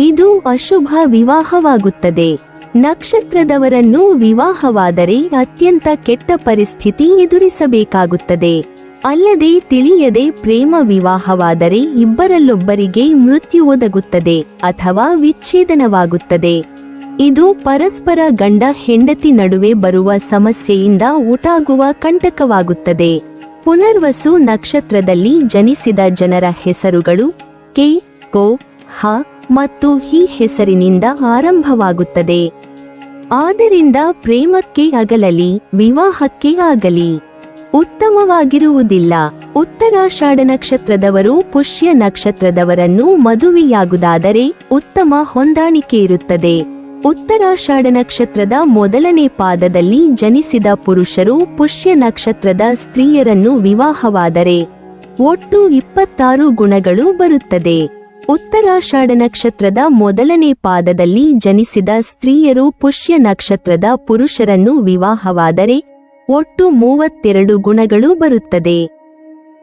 ಇದು ಅಶುಭ ವಿವಾಹವಾಗುತ್ತದೆ. ನಕ್ಷತ್ರದವರನ್ನು ವಿವಾಹವಾದರೆ ಅತ್ಯಂತ ಕೆಟ್ಟ ಪರಿಸ್ಥಿತಿ ಎದುರಿಸಬೇಕಾಗುತ್ತದೆ. ಅಲ್ಲದೆ ತಿಳಿಯದೆ ಪ್ರೇಮ ವಿವಾಹವಾದರೆ ಇಬ್ಬರಲ್ಲೊಬ್ಬರಿಗೆ ಮೃತ್ಯು ಒದಗುತ್ತದೆ ಅಥವಾ ವಿಚ್ಛೇದನವಾಗುತ್ತದೆ. ಇದು ಪರಸ್ಪರ ಗಂಡ ಹೆಂಡತಿ ನಡುವೆ ಬರುವ ಸಮಸ್ಯೆಯಿಂದ ಉಂಟಾಗುವ ಕಂಟಕವಾಗುತ್ತದೆ. ಪುನರ್ವಸು ನಕ್ಷತ್ರದಲ್ಲಿ ಜನಿಸಿದ ಜನರ ಹೆಸರುಗಳು ಕೆ, ಕೋ, ಹ ಮತ್ತು ಹಿ ಹೆಸರಿನಿಂದ ಆರಂಭವಾಗುತ್ತದೆ. ಆದ್ದರಿಂದ ಪ್ರೇಮಕ್ಕೆ ಆಗಲಿ ವಿವಾಹಕ್ಕೆ ಆಗಲಿ ಉತ್ತಮವಾಗಿರುವುದಿಲ್ಲ. ಉತ್ತರಾಷಾಢ ನಕ್ಷತ್ರದವರು ಪುಷ್ಯ ನಕ್ಷತ್ರದವರನ್ನು ಮದುವೆಯಾಗುವುದಾದರೆ ಉತ್ತಮ ಹೊಂದಾಣಿಕೆ ಇರುತ್ತದೆ. ಉತ್ತರಾಷಾಢ ನಕ್ಷತ್ರದ ಮೊದಲನೇ ಪಾದದಲ್ಲಿ ಜನಿಸಿದ ಪುರುಷರು ಪುಷ್ಯ ನಕ್ಷತ್ರದ ಸ್ತ್ರೀಯರನ್ನು ವಿವಾಹವಾದರೆ ಒಟ್ಟು 26 ಗುಣಗಳು ಬರುತ್ತದೆ. ಉತ್ತರಾಷಾಢ ನಕ್ಷತ್ರದ ಮೊದಲನೇ ಪಾದದಲ್ಲಿ ಜನಿಸಿದ ಸ್ತ್ರೀಯರು ಪುಷ್ಯ ನಕ್ಷತ್ರದ ಪುರುಷರನ್ನು ವಿವಾಹವಾದರೆ ಒಟ್ಟು 32 ಗುಣಗಳು ಬರುತ್ತದೆ.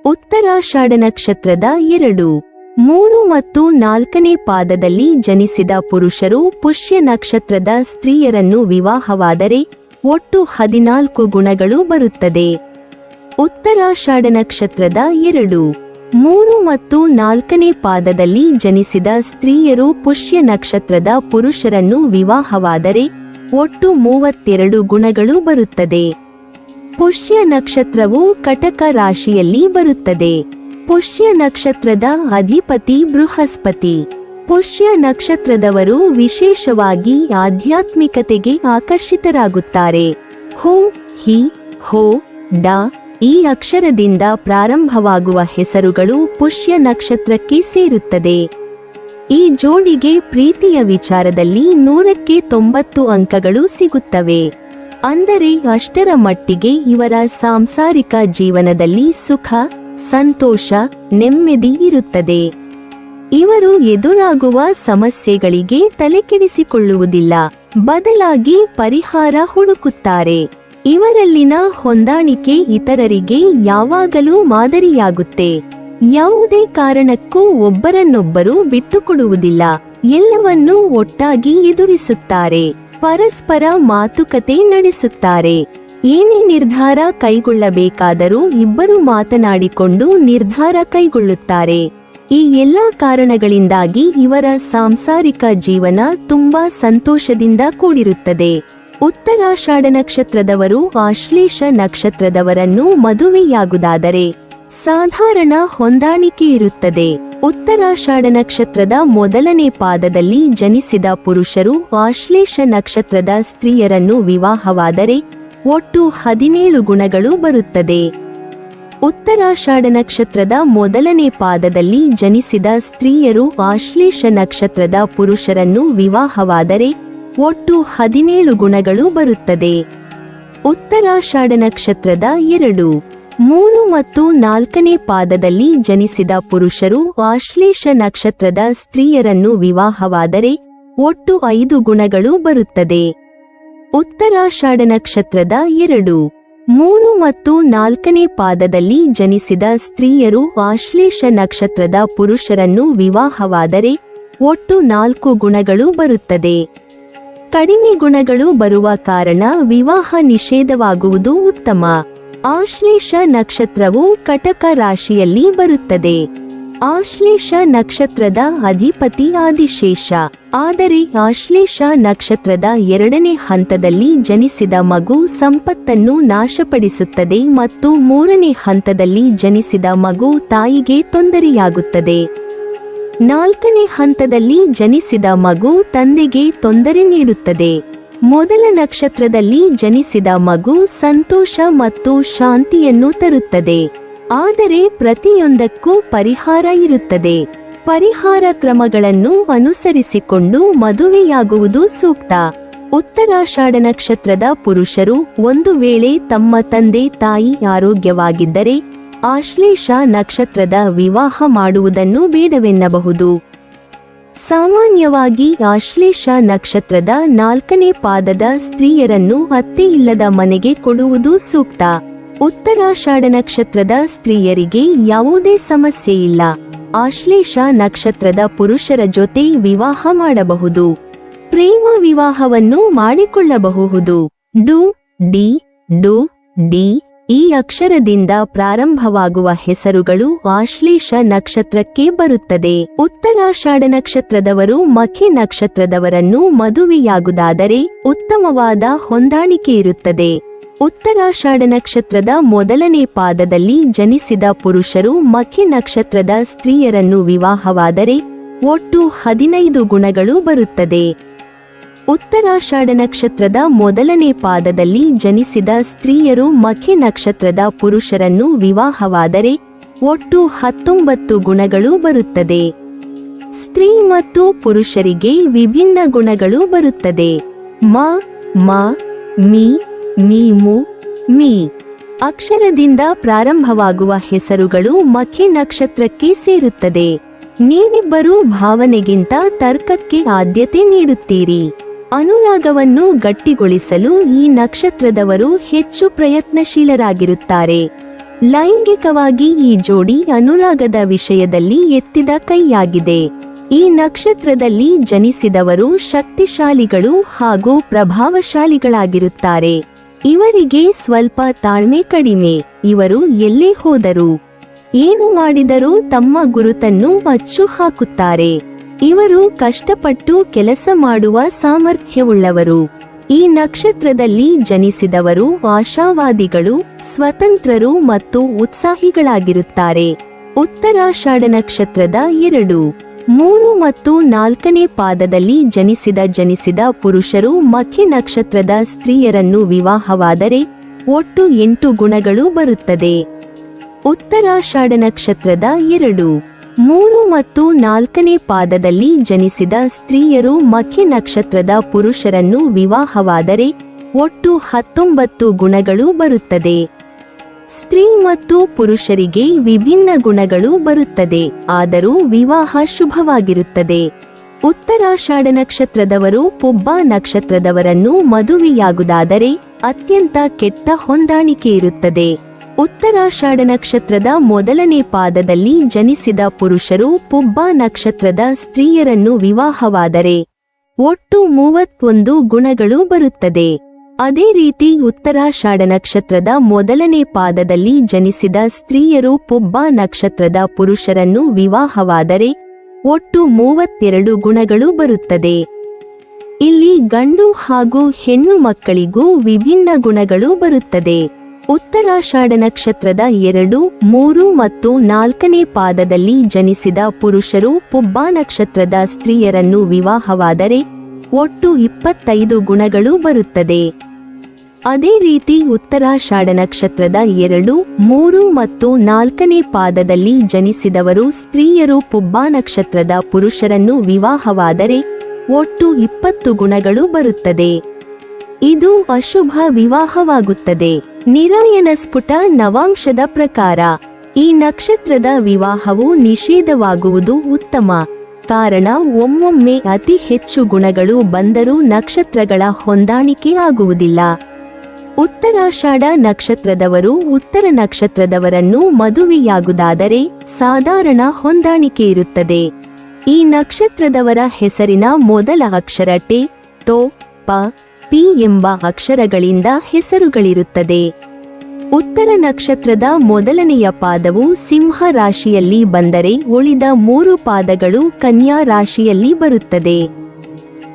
ಉತ್ತರಾಷಾಢ ನಕ್ಷತ್ರದ 2, 3 ಮತ್ತು 4ನೇ ಪಾದದಲ್ಲಿ ಜನಿಸಿದ ಪುರುಷರು ಪುಷ್ಯ ನಕ್ಷತ್ರದ ಸ್ತ್ರೀಯರನ್ನು ವಿವಾಹವಾದರೆ ಒಟ್ಟು 14 ಗುಣಗಳು ಬರುತ್ತದೆ. ಉತ್ತರಾಷಾಢ ನಕ್ಷತ್ರದ 2, 3 ಮತ್ತು 4ನೇ ಪಾದದಲ್ಲಿ ಜನಿಸಿದ ಸ್ತ್ರೀಯರು ಪುಷ್ಯ ನಕ್ಷತ್ರದ ಪುರುಷರನ್ನು ವಿವಾಹವಾದರೆ ಒಟ್ಟು 32 ಗುಣಗಳು ಬರುತ್ತದೆ. ಪುಷ್ಯ ನಕ್ಷತ್ರವು ಕಟಕ ರಾಶಿಯಲ್ಲಿ ಬರುತ್ತದೆ. ಪುಷ್ಯ ನಕ್ಷತ್ರದ ಅಧಿಪತಿ ಬೃಹಸ್ಪತಿ. ಪುಷ್ಯ ನಕ್ಷತ್ರದವರು ವಿಶೇಷವಾಗಿ ಆಧ್ಯಾತ್ಮಿಕತೆಗೆ ಆಕರ್ಷಿತರಾಗುತ್ತಾರೆ. ಹೋ, ಹಿ, ಹೋ, ಡ ಈ ಅಕ್ಷರದಿಂದ ಪ್ರಾರಂಭವಾಗುವ ಹೆಸರುಗಳು ಪುಷ್ಯ ನಕ್ಷತ್ರಕ್ಕೆ ಸೇರುತ್ತದೆ. ಈ ಜೋಡಿಗೆ ಪ್ರೀತಿಯ ವಿಚಾರದಲ್ಲಿ 100ಕ್ಕೆ 90 ಅಂಕಗಳು ಸಿಗುತ್ತವೆ. ಅಂದರೆ ಅಷ್ಟರ ಮಟ್ಟಿಗೆ ಇವರ ಸಾಂಸಾರಿಕ ಜೀವನದಲ್ಲಿ ಸುಖ, ಸಂತೋಷ, ನೆಮ್ಮದಿ ಇರುತ್ತದೆ. ಇವರು ಎದುರಾಗುವ ಸಮಸ್ಯೆಗಳಿಗೆ ತಲೆಕೆಡಿಸಿಕೊಳ್ಳುವುದಿಲ್ಲ, ಬದಲಾಗಿ ಪರಿಹಾರ ಹುಡುಕುತ್ತಾರೆ. ಇವರಲ್ಲಿನ ಹೊಂದಾಣಿಕೆ ಇತರರಿಗೆ ಯಾವಾಗಲೂ ಮಾದರಿಯಾಗುತ್ತೆ. ಯಾವುದೇ ಕಾರಣಕ್ಕೂ ಒಬ್ಬರನ್ನೊಬ್ಬರು ಬಿಟ್ಟುಕೊಡುವುದಿಲ್ಲ, ಎಲ್ಲವನ್ನೂ ಒಟ್ಟಾಗಿ ಎದುರಿಸುತ್ತಾರೆ, ಪರಸ್ಪರ ಮಾತುಕತೆ ನಡೆಸುತ್ತಾರೆ. ಏನೇ ನಿರ್ಧಾರ ಕೈಗೊಳ್ಳಬೇಕಾದರೂ ಇಬ್ಬರು ಮಾತನಾಡಿಕೊಂಡು ನಿರ್ಧಾರ ಕೈಗೊಳ್ಳುತ್ತಾರೆ. ಈ ಎಲ್ಲಾ ಕಾರಣಗಳಿಂದಾಗಿ ಇವರ ಸಾಂಸಾರಿಕ ಜೀವನ ತುಂಬಾ ಸಂತೋಷದಿಂದ ಕೂಡಿರುತ್ತದೆ. ಉತ್ತರಾಷಾಢ ನಕ್ಷತ್ರದವರು ಆಶ್ಲೇಷ ನಕ್ಷತ್ರದವರನ್ನು ಮದುವೆಯಾಗುವುದಾದರೆ ಸಾಧಾರಣ ಹೊಂದಾಣಿಕೆ ಇರುತ್ತದೆ. ಉತ್ತರಾಷಾಢ ನಕ್ಷತ್ರದ ಮೊದಲನೇ ಪಾದದಲ್ಲಿ ಜನಿಸಿದ ಪುರುಷರು ಆಶ್ಲೇಷ ನಕ್ಷತ್ರದ ಸ್ತ್ರೀಯರನ್ನು ವಿವಾಹವಾದರೆ ಒಟ್ಟು 17 ಗುಣಗಳು ಬರುತ್ತದೆ. ಉತ್ತರಾಷಾಢ ನಕ್ಷತ್ರದ ಮೊದಲನೇ ಪಾದದಲ್ಲಿ ಜನಿಸಿದ ಸ್ತ್ರೀಯರು ಆಶ್ಲೇಷ ನಕ್ಷತ್ರದ ಪುರುಷರನ್ನು ವಿವಾಹವಾದರೆ ಒಟ್ಟು 17 ಗುಣಗಳು ಬರುತ್ತದೆ. ಉತ್ತರಾಷಾಢ ನಕ್ಷತ್ರದ 2, 3 ಮತ್ತು 4ನೇ ಪಾದದಲ್ಲಿ ಜನಿಸಿದ ಪುರುಷರು ಆಶ್ಲೇಷ ನಕ್ಷತ್ರದ ಸ್ತ್ರೀಯರನ್ನು ವಿವಾಹವಾದರೆ ಒಟ್ಟು 5 ಗುಣಗಳು ಬರುತ್ತದೆ. ಉತ್ತರಾಷಾಢ ನಕ್ಷತ್ರದ 2, 3 ಮತ್ತು 4ನೇ ಪಾದದಲ್ಲಿ ಜನಿಸಿದ ಸ್ತ್ರೀಯರು ಆಶ್ಲೇಷ ನಕ್ಷತ್ರದ ಪುರುಷರನ್ನು ವಿವಾಹವಾದರೆ ಒಟ್ಟು 4 ಗುಣಗಳು ಬರುತ್ತದೆ. ಕಡಿಮೆ ಗುಣಗಳು ಬರುವ ಕಾರಣ ವಿವಾಹ ನಿಷೇಧವಾಗುವುದು ಉತ್ತಮ. ಆಶ್ಲೇಷ ನಕ್ಷತ್ರವು ಕಟಕ ರಾಶಿಯಲ್ಲಿ ಬರುತ್ತದೆ. ಆಶ್ಲೇಷ ನಕ್ಷತ್ರದ ಅಧಿಪತಿ ಆದಿಶೇಷ. ಆದರೆ ಆಶ್ಲೇಷ ನಕ್ಷತ್ರದ 2ನೇ ಹಂತದಲ್ಲಿ ಜನಿಸಿದ ಮಗು ಸಂಪತ್ತನ್ನು ನಾಶಪಡಿಸುತ್ತದೆ ಮತ್ತು 3ನೇ ಹಂತದಲ್ಲಿ ಜನಿಸಿದ ಮಗು ತಾಯಿಗೆ ತೊಂದರೆಯಾಗುತ್ತದೆ. 4ನೇ ಹಂತದಲ್ಲಿ ಜನಿಸಿದ ಮಗು ತಂದೆಗೆ ತೊಂದರೆ ನೀಡುತ್ತದೆ. ಮೊದಲ ನಕ್ಷತ್ರದಲ್ಲಿ ಜನಿಸಿದ ಮಗು ಸಂತೋಷ ಮತ್ತು ಶಾಂತಿಯನ್ನು ತರುತ್ತದೆ. ಆದರೆ ಪ್ರತಿಯೊಂದಕ್ಕೂ ಪರಿಹಾರ ಇರುತ್ತದೆ. ಪರಿಹಾರ ಕ್ರಮಗಳನ್ನು ಅನುಸರಿಸಿಕೊಂಡು ಮದುವೆಯಾಗುವುದು ಸೂಕ್ತ. ಉತ್ತರಾಷಾಢ ನಕ್ಷತ್ರದ ಪುರುಷರು ಒಂದು ವೇಳೆ ತಮ್ಮ ತಂದೆ ತಾಯಿ ಆರೋಗ್ಯವಾಗಿದ್ದರೆ ಆಶ್ಲೇಷ ನಕ್ಷತ್ರದ ವಿವಾಹ ಮಾಡುವುದನ್ನು ಬೇಡವೆನ್ನಬಹುದು. ಸಾಮಾನ್ಯವಾಗಿ ಆಶ್ಲೇಷ ನಕ್ಷತ್ರದ 4ನೇ ಪಾದದ ಸ್ತ್ರೀಯರನ್ನು ಅತ್ತೆಯಿಲ್ಲದ ಮನೆಗೆ ಕೊಡುವುದು ಸೂಕ್ತ. ಉತ್ತರಾಷಾಢ ನಕ್ಷತ್ರದ ಸ್ತ್ರೀಯರಿಗೆ ಯಾವುದೇ ಸಮಸ್ಯೆ ಇಲ್ಲ. ಆಶ್ಲೇಷ ನಕ್ಷತ್ರದ ಪುರುಷರ ಜೊತೆ ವಿವಾಹ ಮಾಡಬಹುದು, ಪ್ರೇಮ ವಿವಾಹವನ್ನು ಮಾಡಿಕೊಳ್ಳಬಹುದು. ಡು, ಡಿ, ಡು, ಡಿ ಈ ಅಕ್ಷರದಿಂದ ಪ್ರಾರಂಭವಾಗುವ ಹೆಸರುಗಳು ಆಶ್ಲೇಷ ನಕ್ಷತ್ರಕ್ಕೆ ಬರುತ್ತದೆ. ಉತ್ತರಾಷಾಢ ನಕ್ಷತ್ರದವರು ಮಖೆ ನಕ್ಷತ್ರದವರನ್ನು ಮದುವೆಯಾಗುವುದಾದರೆ ಉತ್ತಮವಾದ ಹೊಂದಾಣಿಕೆ ಇರುತ್ತದೆ. ಉತ್ತರಾಷಾಢ ನಕ್ಷತ್ರದ ಮೊದಲನೇ ಪಾದದಲ್ಲಿ ಜನಿಸಿದ ಪುರುಷರು ಮಖೆ ನಕ್ಷತ್ರದ ಸ್ತ್ರೀಯರನ್ನು ವಿವಾಹವಾದರೆ ಒಟ್ಟು 15 ಗುಣಗಳು ಬರುತ್ತದೆ. ಉತ್ತರಾಷಾಢ ನಕ್ಷತ್ರದ ಮೊದಲನೇ ಪಾದದಲ್ಲಿ ಜನಿಸಿದ ಸ್ತ್ರೀಯರು ಮಖೆ ನಕ್ಷತ್ರದ ಪುರುಷರನ್ನು ವಿವಾಹವಾದರೆ ಒಟ್ಟು 19 ಗುಣಗಳು ಬರುತ್ತದೆ. ಸ್ತ್ರೀ ಮತ್ತು ಪುರುಷರಿಗೆ ವಿಭಿನ್ನ ಗುಣಗಳು ಬರುತ್ತದೆ. ಮ, ಮ, ಮಿ, ಮೀಮು, ಮೀ ಅಕ್ಷರದಿಂದ ಪ್ರಾರಂಭವಾಗುವ ಹೆಸರುಗಳು ಮಖೆ ನಕ್ಷತ್ರಕ್ಕೆ ಸೇರುತ್ತದೆ. ನೀವಿಬ್ಬರೂ ಭಾವನೆಗಿಂತ ತರ್ಕಕ್ಕೆ ಆದ್ಯತೆ ನೀಡುತ್ತೀರಿ. ಅನುರಾಗವನ್ನು ಗಟ್ಟಿಗೊಳಿಸಲು ಈ ನಕ್ಷತ್ರದವರು ಹೆಚ್ಚು ಪ್ರಯತ್ನಶೀಲರಾಗಿರುತ್ತಾರೆ. ಲೈಂಗಿಕವಾಗಿ ಈ ಜೋಡಿ ಅನುರಾಗದ ವಿಷಯದಲ್ಲಿ ಎತ್ತಿದ ಕೈಯಾಗಿದೆ. ಈ ನಕ್ಷತ್ರದಲ್ಲಿ ಜನಿಸಿದವರು ಶಕ್ತಿಶಾಲಿಗಳು ಹಾಗೂ ಪ್ರಭಾವಶಾಲಿಗಳಾಗಿರುತ್ತಾರೆ. ಇವರಿಗೆ ಸ್ವಲ್ಪ ತಾಳ್ಮೆ ಕಡಿಮೆ. ಇವರು ಎಲ್ಲೇ ಹೋದರೂ ಏನು ಮಾಡಿದರೂ ತಮ್ಮ ಗುರುತನ್ನು ಅಚ್ಚು ಹಾಕುತ್ತಾರೆ. ಇವರು ಕಷ್ಟಪಟ್ಟು ಕೆಲಸ ಮಾಡುವ ಸಾಮರ್ಥ್ಯವುಳ್ಳವರು. ಈ ನಕ್ಷತ್ರದಲ್ಲಿ ಜನಿಸಿದವರು ಆಶಾವಾದಿಗಳು, ಸ್ವತಂತ್ರರು ಮತ್ತು ಉತ್ಸಾಹಿಗಳಾಗಿರುತ್ತಾರೆ. ಉತ್ತರಾಷಾಢ ನಕ್ಷತ್ರದ 2, 3 ಮತ್ತು 4ನೇ ಪಾದದಲ್ಲಿ ಜನಿಸಿದ ಪುರುಷರು ಮಖೆ ನಕ್ಷತ್ರದ ಸ್ತ್ರೀಯರನ್ನು ವಿವಾಹವಾದರೆ ಒಟ್ಟು 8 ಗುಣಗಳು ಬರುತ್ತದೆ. ಉತ್ತರಾಷಾಢ ನಕ್ಷತ್ರದ 2, 3 ಮತ್ತು 4ನೇ ಪಾದದಲ್ಲಿ ಜನಿಸಿದ ಸ್ತ್ರೀಯರು ಮಖಿ ನಕ್ಷತ್ರದ ಪುರುಷರನ್ನು ವಿವಾಹವಾದರೆ ಒಟ್ಟು 19 ಗುಣಗಳು ಬರುತ್ತದೆ. ಸ್ತ್ರೀ ಮತ್ತು ಪುರುಷರಿಗೆ ವಿಭಿನ್ನ ಗುಣಗಳು ಬರುತ್ತದೆ, ಆದರೂ ವಿವಾಹ ಶುಭವಾಗಿರುತ್ತದೆ. ಉತ್ತರಾಷಾಢ ನಕ್ಷತ್ರದವರು ಪುಬ್ಬ ನಕ್ಷತ್ರದವರನ್ನು ಮದುವೆಯಾಗುವುದಾದರೆ ಅತ್ಯಂತ ಕೆಟ್ಟ ಹೊಂದಾಣಿಕೆ ಇರುತ್ತದೆ. ಉತ್ತರಾಷಾಢ ನಕ್ಷತ್ರದ ಮೊದಲನೇ ಪಾದದಲ್ಲಿ ಜನಿಸಿದ ಪುರುಷರು ಪುಬ್ಬ ನಕ್ಷತ್ರದ ಸ್ತ್ರೀಯರನ್ನು ವಿವಾಹವಾದರೆ ಒಟ್ಟು 31 ಗುಣಗಳು ಬರುತ್ತದೆ. ಅದೇ ರೀತಿ ಉತ್ತರಾಷಾಢ ನಕ್ಷತ್ರದ ಮೊದಲನೇ ಪಾದದಲ್ಲಿ ಜನಿಸಿದ ಸ್ತ್ರೀಯರು ಪುಬ್ಬ ನಕ್ಷತ್ರದ ಪುರುಷರನ್ನು ವಿವಾಹವಾದರೆ ಒಟ್ಟು 32 ಗುಣಗಳು ಬರುತ್ತದೆ. ಇಲ್ಲಿ ಗಂಡು ಹಾಗೂ ಹೆಣ್ಣು ಮಕ್ಕಳಿಗೂ ವಿಭಿನ್ನ ಗುಣಗಳು ಬರುತ್ತದೆ. ಉತ್ತರಾಷಾಢ ನಕ್ಷತ್ರದ 2, 3 ಮತ್ತು 4ನೇ ಪಾದದಲ್ಲಿ ಜನಿಸಿದ ಪುರುಷರು ಪುಬ್ಬ ನಕ್ಷತ್ರದ ಸ್ತ್ರೀಯರನ್ನು ವಿವಾಹವಾದರೆ ಒಟ್ಟು 25 ಗುಣಗಳು ಬರುತ್ತದೆ. ಅದೇ ರೀತಿ ಉತ್ತರಾಷಾಢ ನಕ್ಷತ್ರದ 2, 3 ಮತ್ತು 4ನೇ ಪಾದದಲ್ಲಿ ಜನಿಸಿದವರು ಸ್ತ್ರೀಯರು ಪುಬ್ಬ ನಕ್ಷತ್ರದ ಪುರುಷರನ್ನು ವಿವಾಹವಾದರೆ ಒಟ್ಟು 20 ಗುಣಗಳು ಬರುತ್ತದೆ. ಇದು ಅಶುಭ ವಿವಾಹವಾಗುತ್ತದೆ. ನಿರಾಯನ ಸ್ಫುಟ ನವಾಂಶದ ಪ್ರಕಾರ ಈ ನಕ್ಷತ್ರದ ವಿವಾಹವು ನಿಷೇಧವಾಗುವುದು ಉತ್ತಮ. ಕಾರಣ ಒಮ್ಮೊಮ್ಮೆ ಅತಿ ಹೆಚ್ಚು ಗುಣಗಳು ಬಂದರೂ ನಕ್ಷತ್ರಗಳ ಹೊಂದಾಣಿಕೆ ಆಗುವುದಿಲ್ಲ. ಉತ್ತರಾಷಾಢ ನಕ್ಷತ್ರದವರು ಉತ್ತರ ನಕ್ಷತ್ರದವರನ್ನು ಮದುವೆಯಾಗುವುದಾದರೆ ಸಾಧಾರಣ ಹೊಂದಾಣಿಕೆ ಇರುತ್ತದೆ. ಈ ನಕ್ಷತ್ರದವರ ಹೆಸರಿನ ಮೊದಲ ಅಕ್ಷರ ಟೆ, ಟೊ, ಪ, ಪಿ ಎಂಬ ಅಕ್ಷರಗಳಿಂದ ಹೆಸರುಗಳಿರುತ್ತದೆ. ಉತ್ತರ ನಕ್ಷತ್ರದ ಮೊದಲನೆಯ ಪಾದವು ಸಿಂಹ ರಾಶಿಯಲ್ಲಿ ಬಂದರೆ ಉಳಿದ 3 ಪಾದಗಳು ಕನ್ಯಾ ರಾಶಿಯಲ್ಲಿ ಬರುತ್ತದೆ.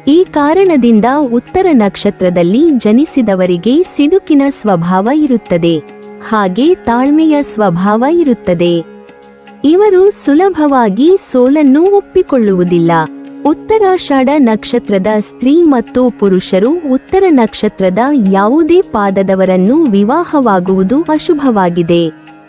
ಈ ಕಾರಣದಿಂದ ಉತ್ತರ ನಕ್ಷತ್ರದಲ್ಲಿ ಜನಿಸಿದವರಿಗೆ ಸಿಡುಕಿನ ಸ್ವಭಾವ ಇರುತ್ತದೆ, ಹಾಗೆ ತಾಳ್ಮೆಯ ಸ್ವಭಾವ ಇರುತ್ತದೆ. ಇವರು ಸುಲಭವಾಗಿ ಸೋಲನ್ನು ಒಪ್ಪಿಕೊಳ್ಳುವುದಿಲ್ಲ. ಉತ್ತರಾಷಾಢ ನಕ್ಷತ್ರದ ಸ್ತ್ರೀ ಮತ್ತು ಪುರುಷರು ಉತ್ತರ ನಕ್ಷತ್ರದ ಯಾವುದೇ ಪಾದದವರನ್ನು ವಿವಾಹವಾಗುವುದು ಅಶುಭವಾಗಿದೆ.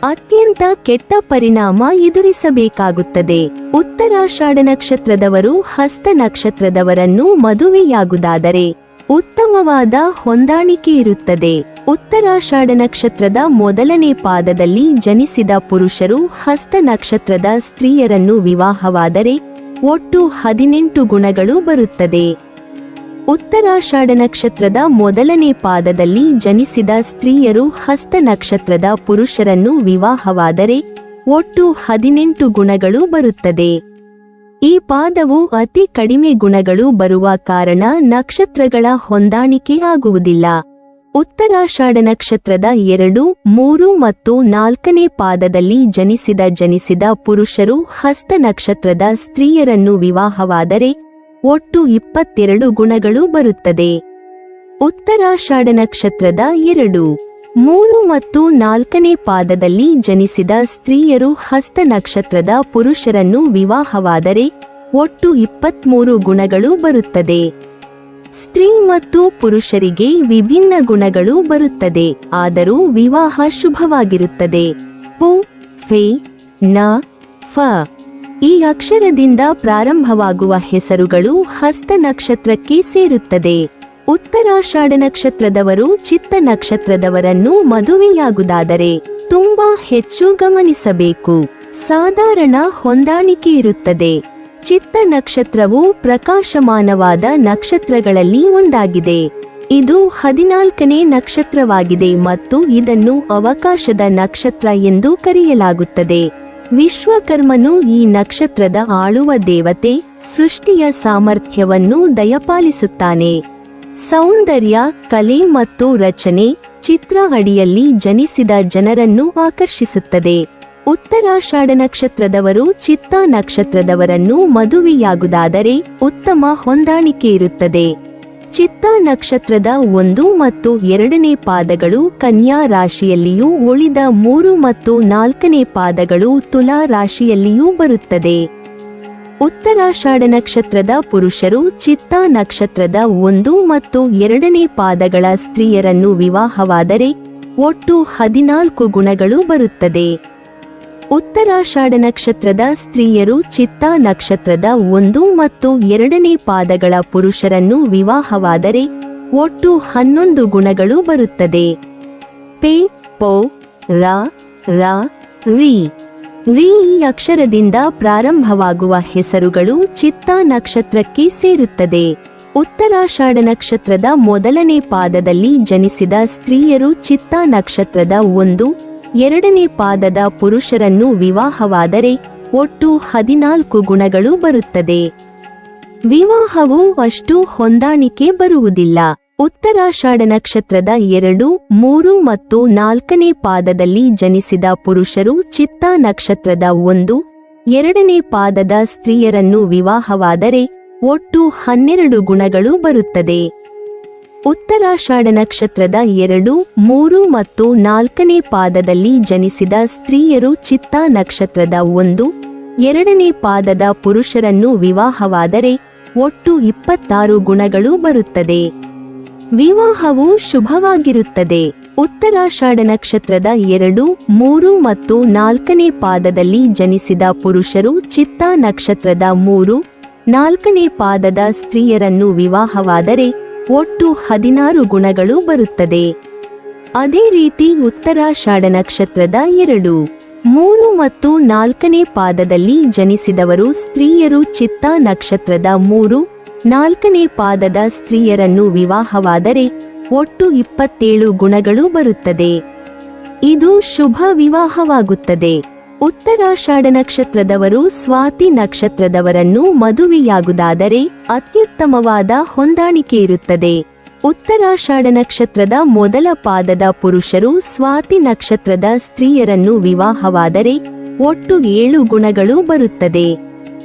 ಅತ್ಯಂತ ಕೆಟ್ಟ ಪರಿಣಾಮ ಎದುರಿಸಬೇಕಾಗುತ್ತದೆ. ಉತ್ತರಾಷಾಢ ನಕ್ಷತ್ರದವರು ಹಸ್ತ ನಕ್ಷತ್ರದವರನ್ನು ಮದುವೆಯಾಗುವುದಾದರೆ ಉತ್ತಮವಾದ ಹೊಂದಾಣಿಕೆ ಇರುತ್ತದೆ. ಉತ್ತರಾಷಾಢ ನಕ್ಷತ್ರದ ಮೊದಲನೇ ಪಾದದಲ್ಲಿ ಜನಿಸಿದ ಪುರುಷರು ಹಸ್ತ ನಕ್ಷತ್ರದ ಸ್ತ್ರೀಯರನ್ನು ವಿವಾಹವಾದರೆ ಒಟ್ಟು 18 ಗುಣಗಳು ಬರುತ್ತದೆ. ಉತ್ತರಾಷಾಢ ನಕ್ಷತ್ರದ ಮೊದಲನೇ ಪಾದದಲ್ಲಿ ಜನಿಸಿದ ಸ್ತ್ರೀಯರು ಹಸ್ತ ನಕ್ಷತ್ರದ ಪುರುಷರನ್ನು ವಿವಾಹವಾದರೆ ಒಟ್ಟು 18 ಗುಣಗಳು ಬರುತ್ತದೆ. ಈ ಪಾದವು ಅತಿ ಕಡಿಮೆ ಗುಣಗಳು ಬರುವ ಕಾರಣ ನಕ್ಷತ್ರಗಳ ಹೊಂದಾಣಿಕೆ ಆಗುವುದಿಲ್ಲ. ಉತ್ತರಾಷಾಢ ನಕ್ಷತ್ರದ 2, 3 ಮತ್ತು 4ನೇ ಪಾದದಲ್ಲಿ ಜನಿಸಿದ ಪುರುಷರು ಹಸ್ತ ನಕ್ಷತ್ರದ ಸ್ತ್ರೀಯರನ್ನು ವಿವಾಹವಾದರೆ ಒಟ್ಟು 22 ಗುಣಗಳು ಬರುತ್ತದೆ. ಉತ್ತರಾಷಾಢ ನಕ್ಷತ್ರದ 2, 3 ಮತ್ತು 4ನೇ ಪಾದದಲ್ಲಿ ಜನಿಸಿದ ಸ್ತ್ರೀಯರು ಹಸ್ತ ನಕ್ಷತ್ರದ ಪುರುಷರನ್ನು ವಿವಾಹವಾದರೆ ಒಟ್ಟು 23 ಗುಣಗಳು ಬರುತ್ತದೆ. ಸ್ತ್ರೀ ಮತ್ತು ಪುರುಷರಿಗೆ ವಿಭಿನ್ನ ಗುಣಗಳು ಬರುತ್ತದೆ, ಆದರೂ ವಿವಾಹ ಶುಭವಾಗಿರುತ್ತದೆ. ಪು, ಫೆ, ನ, ಫ ಈ ಅಕ್ಷರದಿಂದ ಪ್ರಾರಂಭವಾಗುವ ಹೆಸರುಗಳು ಹಸ್ತ ನಕ್ಷತ್ರಕ್ಕೆ ಸೇರುತ್ತದೆ. ಉತ್ತರಾಷಾಢ ನಕ್ಷತ್ರದವರು ಚಿತ್ತ ನಕ್ಷತ್ರದವರನ್ನು ಮದುವೆಯಾಗುವುದಾದರೆ ತುಂಬಾ ಹೆಚ್ಚು ಗಮನಿಸಬೇಕು. ಸಾಧಾರಣ ಹೊಂದಾಣಿಕೆ ಇರುತ್ತದೆ. ಚಿತ್ತ ನಕ್ಷತ್ರವು ಪ್ರಕಾಶಮಾನವಾದ ನಕ್ಷತ್ರಗಳಲ್ಲಿ ಒಂದಾಗಿದೆ. ಇದು 14ನೇ ನಕ್ಷತ್ರವಾಗಿದೆ ಮತ್ತು ಇದನ್ನು ಅವಕಾಶದ ನಕ್ಷತ್ರ ಎಂದು ಕರೆಯಲಾಗುತ್ತದೆ. ವಿಶ್ವಕರ್ಮನು ಈ ನಕ್ಷತ್ರದ ಆಳುವ ದೇವತೆ, ಸೃಷ್ಟಿಯ ಸಾಮರ್ಥ್ಯವನ್ನು ದಯಪಾಲಿಸುತ್ತಾನೆ. ಸೌಂದರ್ಯ, ಕಲೆ ಮತ್ತು ರಚನೆ, ಚಿತ್ರ ಅಡಿಯಲ್ಲಿ ಜನಿಸಿದ ಜನರನ್ನು ಆಕರ್ಷಿಸುತ್ತದೆ. ಉತ್ತರಾಷಾಢ ನಕ್ಷತ್ರದವರು ಚಿತ್ತ ನಕ್ಷತ್ರದವರನ್ನು ಮದುವೆಯಾಗುವುದಾದರೆ ಉತ್ತಮ ಹೊಂದಾಣಿಕೆ ಇರುತ್ತದೆ. ಚಿತ್ತ ನಕ್ಷತ್ರದ 1 ಮತ್ತು 2ನೇ ಪಾದಗಳು ಕನ್ಯಾ ರಾಶಿಯಲ್ಲಿಯೂ ಉಳಿದ 3 ಮತ್ತು 4ನೇ ಪಾದಗಳು ತುಲಾ ರಾಶಿಯಲ್ಲಿಯೂ ಬರುತ್ತದೆ. ಉತ್ತರಾಷಾಢ ನಕ್ಷತ್ರದ ಪುರುಷರು ಚಿತ್ತ ನಕ್ಷತ್ರದ 1 ಮತ್ತು 2ನೇ ಪಾದಗಳ ಸ್ತ್ರೀಯರನ್ನು ವಿವಾಹವಾದರೆ ಒಟ್ಟು 14 ಗುಣಗಳು ಬರುತ್ತದೆ. ಉತ್ತರಾಷಾಢ ನಕ್ಷತ್ರದ ಸ್ತ್ರೀಯರು ಚಿತ್ತಾ ನಕ್ಷತ್ರದ 1 ಮತ್ತು 2ನೇ ಪಾದಗಳ ಪುರುಷರನ್ನು ವಿವಾಹವಾದರೆ ಒಟ್ಟು 11 ಗುಣಗಳು ಬರುತ್ತದೆ. ಪೆ ಪೊ ರ ರ ರಿ ರಿ ಈ ಅಕ್ಷರದಿಂದ ಪ್ರಾರಂಭವಾಗುವ ಹೆಸರುಗಳು ಚಿತ್ತಾ ನಕ್ಷತ್ರಕ್ಕೆ ಸೇರುತ್ತದೆ. ಉತ್ತರಾಷಾಢ ನಕ್ಷತ್ರದ ಮೊದಲನೇ ಪಾದದಲ್ಲಿ ಜನಿಸಿದ ಸ್ತ್ರೀಯರು ಚಿತ್ತಾ ನಕ್ಷತ್ರದ 1, 2ನೇ ಪಾದದ ಪುರುಷರನ್ನು ವಿವಾಹವಾದರೆ ಒಟ್ಟು 14 ಗುಣಗಳು ಬರುತ್ತದೆ. ವಿವಾಹವು ಅಷ್ಟು ಹೊಂದಾಣಿಕೆ ಬರುವುದಿಲ್ಲ. ಉತ್ತರಾಷಾಢ ನಕ್ಷತ್ರದ 2, 3 ಮತ್ತು 4ನೇ ಪಾದದಲ್ಲಿ ಜನಿಸಿದ ಪುರುಷರು ಚಿತ್ತಾ ನಕ್ಷತ್ರದ 1, 2ನೇ ಪಾದದ ಸ್ತ್ರೀಯರನ್ನು ವಿವಾಹವಾದರೆ ಒಟ್ಟು 12 ಗುಣಗಳು ಬರುತ್ತದೆ. ಉತ್ತರಾಷಾಢ ನಕ್ಷತ್ರದ 2, 3 ಮತ್ತು 4ನೇ ಪಾದದಲ್ಲಿ ಜನಿಸಿದ ಸ್ತ್ರೀಯರು ಚಿತ್ತಾ ನಕ್ಷತ್ರದ 1, 2ನೇ ಪಾದದ ಪುರುಷರನ್ನು ವಿವಾಹವಾದರೆ ಒಟ್ಟು 26 ಗುಣಗಳು ಬರುತ್ತದೆ. ವಿವಾಹವು ಶುಭವಾಗಿರುತ್ತದೆ. ಉತ್ತರಾಷಾಢ ನಕ್ಷತ್ರದ 2, 3 ಮತ್ತು 4ನೇ ಪಾದದಲ್ಲಿ ಜನಿಸಿದ ಪುರುಷರು ಚಿತ್ತಾ ನಕ್ಷತ್ರದ 3, 4ನೇ ಪಾದದ ಸ್ತ್ರೀಯರನ್ನು ವಿವಾಹವಾದರೆ ಒಟ್ಟು 16 ಗುಣಗಳು ಬರುತ್ತದೆ. ಅದೇ ರೀತಿ ಉತ್ತರಾಷಾಢ ನಕ್ಷತ್ರದ 2, 3 ಮತ್ತು 4ನೇ ಪಾದದಲ್ಲಿ ಜನಿಸಿದವರು ಸ್ತ್ರೀಯರು ಚಿತ್ತಾ ನಕ್ಷತ್ರದ 3, 4ನೇ ಪಾದದ ಸ್ತ್ರೀಯರನ್ನು ವಿವಾಹವಾದರೆ ಒಟ್ಟು 27 ಗುಣಗಳು ಬರುತ್ತದೆ. ಇದು ಶುಭ ವಿವಾಹವಾಗುತ್ತದೆ. ಉತ್ತರಾಷಾಢ ನಕ್ಷತ್ರದವರು ಸ್ವಾತಿ ನಕ್ಷತ್ರದವರನ್ನು ಮದುವೆಯಾಗುವುದಾದರೆ ಅತ್ಯುತ್ತಮವಾದ ಹೊಂದಾಣಿಕೆ ಇರುತ್ತದೆ. ಉತ್ತರಾಷಾಢ ನಕ್ಷತ್ರದ ಮೊದಲ ಪಾದದ ಪುರುಷರು ಸ್ವಾತಿ ನಕ್ಷತ್ರದ ಸ್ತ್ರೀಯರನ್ನು ವಿವಾಹವಾದರೆ ಒಟ್ಟು 7 ಗುಣಗಳು ಬರುತ್ತದೆ.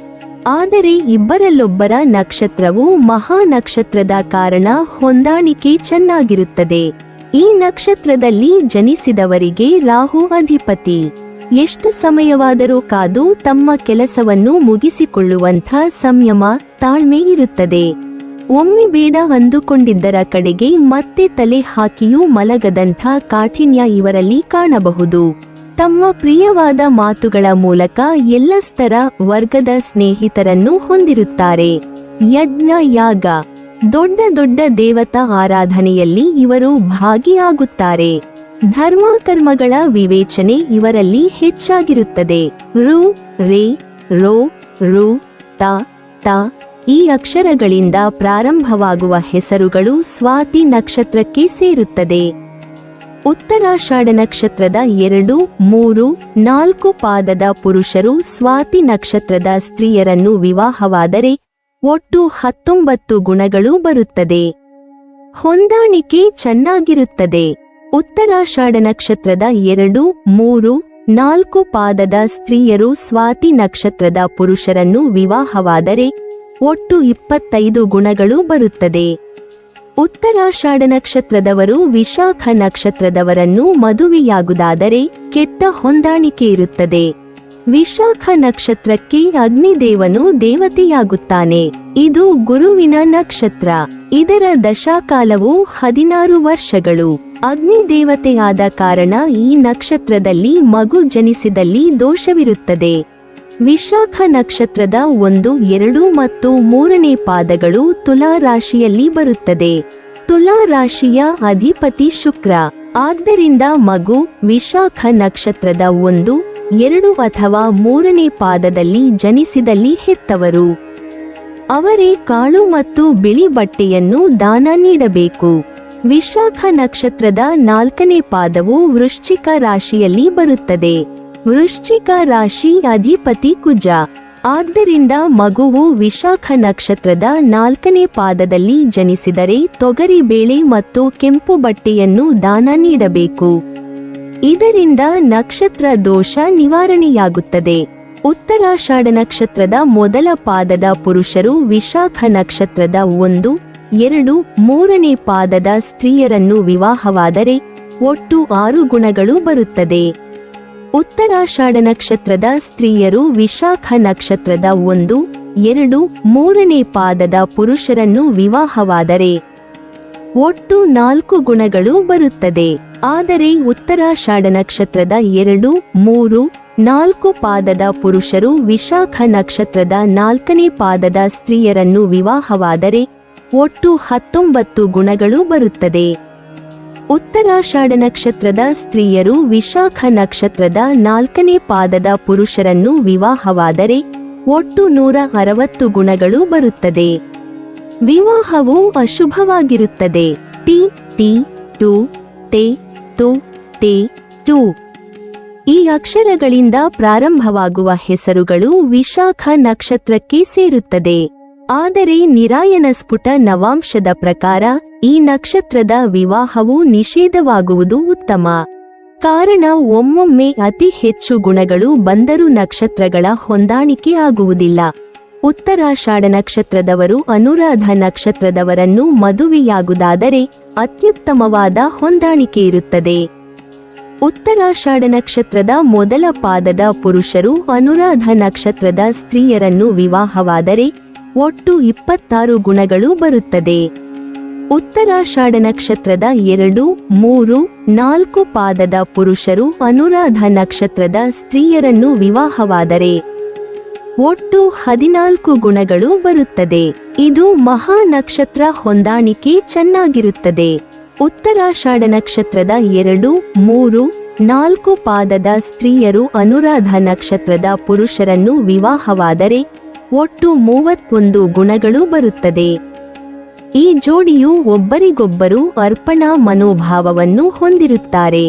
ಆದರೆ ಇಬ್ಬರಲ್ಲೊಬ್ಬರ ನಕ್ಷತ್ರವು ಮಹಾ ನಕ್ಷತ್ರದ ಕಾರಣ ಹೊಂದಾಣಿಕೆ ಚೆನ್ನಾಗಿರುತ್ತದೆ. ಈ ನಕ್ಷತ್ರದಲ್ಲಿ ಜನಿಸಿದವರಿಗೆ ರಾಹು ಅಧಿಪತಿ. ಎಷ್ಟು ಸಮಯವಾದರೂ ಕಾದು ತಮ್ಮ ಕೆಲಸವನ್ನು ಮುಗಿಸಿಕೊಳ್ಳುವಂಥ ಸಂಯಮ, ತಾಳ್ಮೆ ಇರುತ್ತದೆ. ಒಮ್ಮೆ ಬೇಡ ಅಂದುಕೊಂಡಿದ್ದರ ಕಡೆಗೆ ಮತ್ತೆ ತಲೆ ಹಾಕಿಯೂ ಮಲಗದಂಥ ಕಾಠಿಣ್ಯ ಇವರಲ್ಲಿ ಕಾಣಬಹುದು. ತಮ್ಮ ಪ್ರಿಯವಾದ ಮಾತುಗಳ ಮೂಲಕ ಎಲ್ಲ ಸ್ತರ ವರ್ಗದ ಸ್ನೇಹಿತರನ್ನು ಹೊಂದಿರುತ್ತಾರೆ. ಯಜ್ಞ, ಯಾಗ, ದೊಡ್ಡ ದೊಡ್ಡ ದೇವತಾ ಆರಾಧನೆಯಲ್ಲಿ ಇವರು ಭಾಗಿಯಾಗುತ್ತಾರೆ. ಧರ್ಮ ಕರ್ಮಗಳ ವಿವೇಚನೆ ಇವರಲ್ಲಿ ಹೆಚ್ಚಾಗಿರುತ್ತದೆ. ರು, ರೇ, ರೋ, ರು, ತ, ತ ಈ ಅಕ್ಷರಗಳಿಂದ ಪ್ರಾರಂಭವಾಗುವ ಹೆಸರುಗಳು ಸ್ವಾತಿ ನಕ್ಷತ್ರಕ್ಕೆ ಸೇರುತ್ತದೆ. ಉತ್ತರಾಷಾಢ ನಕ್ಷತ್ರದ 2, 3, 4 ಪಾದದ ಪುರುಷರು ಸ್ವಾತಿ ನಕ್ಷತ್ರದ ಸ್ತ್ರೀಯರನ್ನು ವಿವಾಹವಾದರೆ ಒಟ್ಟು 19 ಗುಣಗಳು ಬರುತ್ತದೆ. ಹೊಂದಾಣಿಕೆ ಚೆನ್ನಾಗಿರುತ್ತದೆ. ಉತ್ತರಾಷಾಢ ನಕ್ಷತ್ರದ 2, 3, 4 ಪಾದದ ಸ್ತ್ರೀಯರು ಸ್ವಾತಿ ನಕ್ಷತ್ರದ ಪುರುಷರನ್ನು ವಿವಾಹವಾದರೆ ಒಟ್ಟು 25 ಗುಣಗಳು ಬರುತ್ತದೆ. ಉತ್ತರಾಷಾಢ ನಕ್ಷತ್ರದವರು ವಿಶಾಖ ನಕ್ಷತ್ರದವರನ್ನು ಮದುವೆಯಾಗುವುದಾದರೆ ಕೆಟ್ಟ ಹೊಂದಾಣಿಕೆ ಇರುತ್ತದೆ. ವಿಶಾಖ ನಕ್ಷತ್ರಕ್ಕೆ ಅಗ್ನಿದೇವನು ದೇವತೆಯಾಗುತ್ತಾನೆ. ಇದು ಗುರುವಿನ ನಕ್ಷತ್ರ. ಇದರ ದಶಾಕಾಲವು 16 ವರ್ಷಗಳು. ಅಗ್ನಿದೇವತೆಯಾದ ಕಾರಣ ಈ ನಕ್ಷತ್ರದಲ್ಲಿ ಮಗು ಜನಿಸಿದಲ್ಲಿ ದೋಷವಿರುತ್ತದೆ. ವಿಶಾಖ ನಕ್ಷತ್ರದ 1, 2 ಮತ್ತು 3ನೇ ಪಾದಗಳು ತುಲಾ ರಾಶಿಯಲ್ಲಿ ಬರುತ್ತದೆ. ತುಲಾ ರಾಶಿಯ ಅಧಿಪತಿ ಶುಕ್ರ. ಆದ್ದರಿಂದ ಮಗು ವಿಶಾಖ ನಕ್ಷತ್ರದ 1, 2 ಅಥವಾ 3ನೇ ಪಾದದಲ್ಲಿ ಜನಿಸಿದಲ್ಲಿ ಹೆತ್ತವರು ಅವರೇ ಕಾಳು ಮತ್ತು ಬಿಳಿ ಬಟ್ಟೆಯನ್ನು ದಾನ ನೀಡಬೇಕು. ವಿಶಾಖ ನಕ್ಷತ್ರದ 4ನೇ ಪಾದವು ವೃಶ್ಚಿಕ ರಾಶಿಯಲ್ಲಿ ಬರುತ್ತದೆ. ವೃಶ್ಚಿಕ ರಾಶಿ ಅಧಿಪತಿ ಕುಜ. ಆದ್ದರಿಂದ ಮಗುವು ವಿಶಾಖ ನಕ್ಷತ್ರದ 4ನೇ ಪಾದದಲ್ಲಿ ಜನಿಸಿದರೆ ತೊಗರಿ ಬೇಳೆ ಮತ್ತು ಕೆಂಪು ಬಟ್ಟೆಯನ್ನು ದಾನ ನೀಡಬೇಕು. ಇದರಿಂದ ನಕ್ಷತ್ರ ದೋಷ ನಿವಾರಣೆಯಾಗುತ್ತದೆ. ಉತ್ತರಾಷಾಢ ನಕ್ಷತ್ರದ ಮೊದಲ ಪಾದದ ಪುರುಷರು ವಿಶಾಖ ನಕ್ಷತ್ರದ 1, 2, 3ನೇ ಪಾದದ ಸ್ತ್ರೀಯರನ್ನು ವಿವಾಹವಾದರೆ ಒಟ್ಟು 6 ಗುಣಗಳು ಬರುತ್ತದೆ. ಉತ್ತರಾಷಾಢ ನಕ್ಷತ್ರದ ಸ್ತ್ರೀಯರು ವಿಶಾಖ ನಕ್ಷತ್ರದ 1, 2, 3ನೇ ಪಾದದ ಪುರುಷರನ್ನು ವಿವಾಹವಾದರೆ ಒಟ್ಟು 4 ಗುಣಗಳು ಬರುತ್ತದೆ. ಆದರೆ ಉತ್ತರಾಷಾಢ ನಕ್ಷತ್ರದ 2, 3, 4 ಪಾದದ ಪುರುಷರು ವಿಶಾಖ ನಕ್ಷತ್ರದ 4ನೇ ಪಾದದ ಸ್ತ್ರೀಯರನ್ನು ವಿವಾಹವಾದರೆ ಒಟ್ಟು 19 ಗುಣಗಳು ಬರುತ್ತದೆ. ಉತ್ತರಾಷಾಢ ನಕ್ಷತ್ರದ ಸ್ತ್ರೀಯರು ವಿಶಾಖ ನಕ್ಷತ್ರದ 4ನೇ ಪಾದದ ಪುರುಷರನ್ನು ವಿವಾಹವಾದರೆ ಒಟ್ಟು 160 ಗುಣಗಳು ಬರುತ್ತದೆ. ವಿವಾಹವು ಅಶುಭವಾಗಿರುತ್ತದೆ. ಟಿ ಟಿ ಟು ತೇ ತು ತೇ ಟು ಈ ಅಕ್ಷರಗಳಿಂದ ಪ್ರಾರಂಭವಾಗುವ ಹೆಸರುಗಳು ವಿಶಾಖ ನಕ್ಷತ್ರಕ್ಕೆ ಸೇರುತ್ತದೆ. ಆದರೆ ನಿರಾಯನ ಸ್ಫುಟ ನವಾಂಶದ ಪ್ರಕಾರ ಈ ನಕ್ಷತ್ರದ ವಿವಾಹವು ನಿಷೇಧವಾಗುವುದು ಉತ್ತಮ. ಕಾರಣ ಒಮ್ಮೊಮ್ಮೆ ಅತಿ ಹೆಚ್ಚು ಗುಣಗಳು ಬಂದರೂ ನಕ್ಷತ್ರಗಳ ಹೊಂದಾಣಿಕೆ ಆಗುವುದಿಲ್ಲ. ಉತ್ತರಾಷಾಢ ನಕ್ಷತ್ರದವರು ಅನುರಾಧ ನಕ್ಷತ್ರದವರನ್ನು ಮದುವೆಯಾಗುವುದಾದರೆ ಅತ್ಯುತ್ತಮವಾದ ಹೊಂದಾಣಿಕೆ ಇರುತ್ತದೆ. ಉತ್ತರಾಷಾಢ ನಕ್ಷತ್ರದ ಮೊದಲ ಪಾದದ ಪುರುಷರು ಅನುರಾಧ ನಕ್ಷತ್ರದ ಸ್ತ್ರೀಯರನ್ನು ವಿವಾಹವಾದರೆ ಒಟ್ಟು 26 ಗುಣಗಳು ಬರುತ್ತದೆ. ಉತ್ತರಾಷಾಢ ನಕ್ಷತ್ರದ 2, 3, 4 ಪಾದದ ಪುರುಷರು ಅನುರಾಧ ನಕ್ಷತ್ರದ ಸ್ತ್ರೀಯರನ್ನು ವಿವಾಹವಾದರೆ ಒಟ್ಟು 14 ಗುಣಗಳು ಬರುತ್ತದೆ. ಇದು ಮಹಾ ನಕ್ಷತ್ರ ಹೊಂದಾಣಿಕೆ ಚೆನ್ನಾಗಿರುತ್ತದೆ. ಉತ್ತರಾಷಾಢ ನಕ್ಷತ್ರದ 2, 3, 4 ಪಾದದ ಸ್ತ್ರೀಯರು ಅನುರಾಧ ನಕ್ಷತ್ರದ ಪುರುಷರನ್ನು ವಿವಾಹವಾದರೆ ಒಟ್ಟು 31 ಗುಣಗಳು ಬರುತ್ತದೆ. ಈ ಜೋಡಿಯು ಒಬ್ಬರಿಗೊಬ್ಬರು ಅರ್ಪಣಾ ಮನೋಭಾವವನ್ನು ಹೊಂದಿರುತ್ತಾರೆ.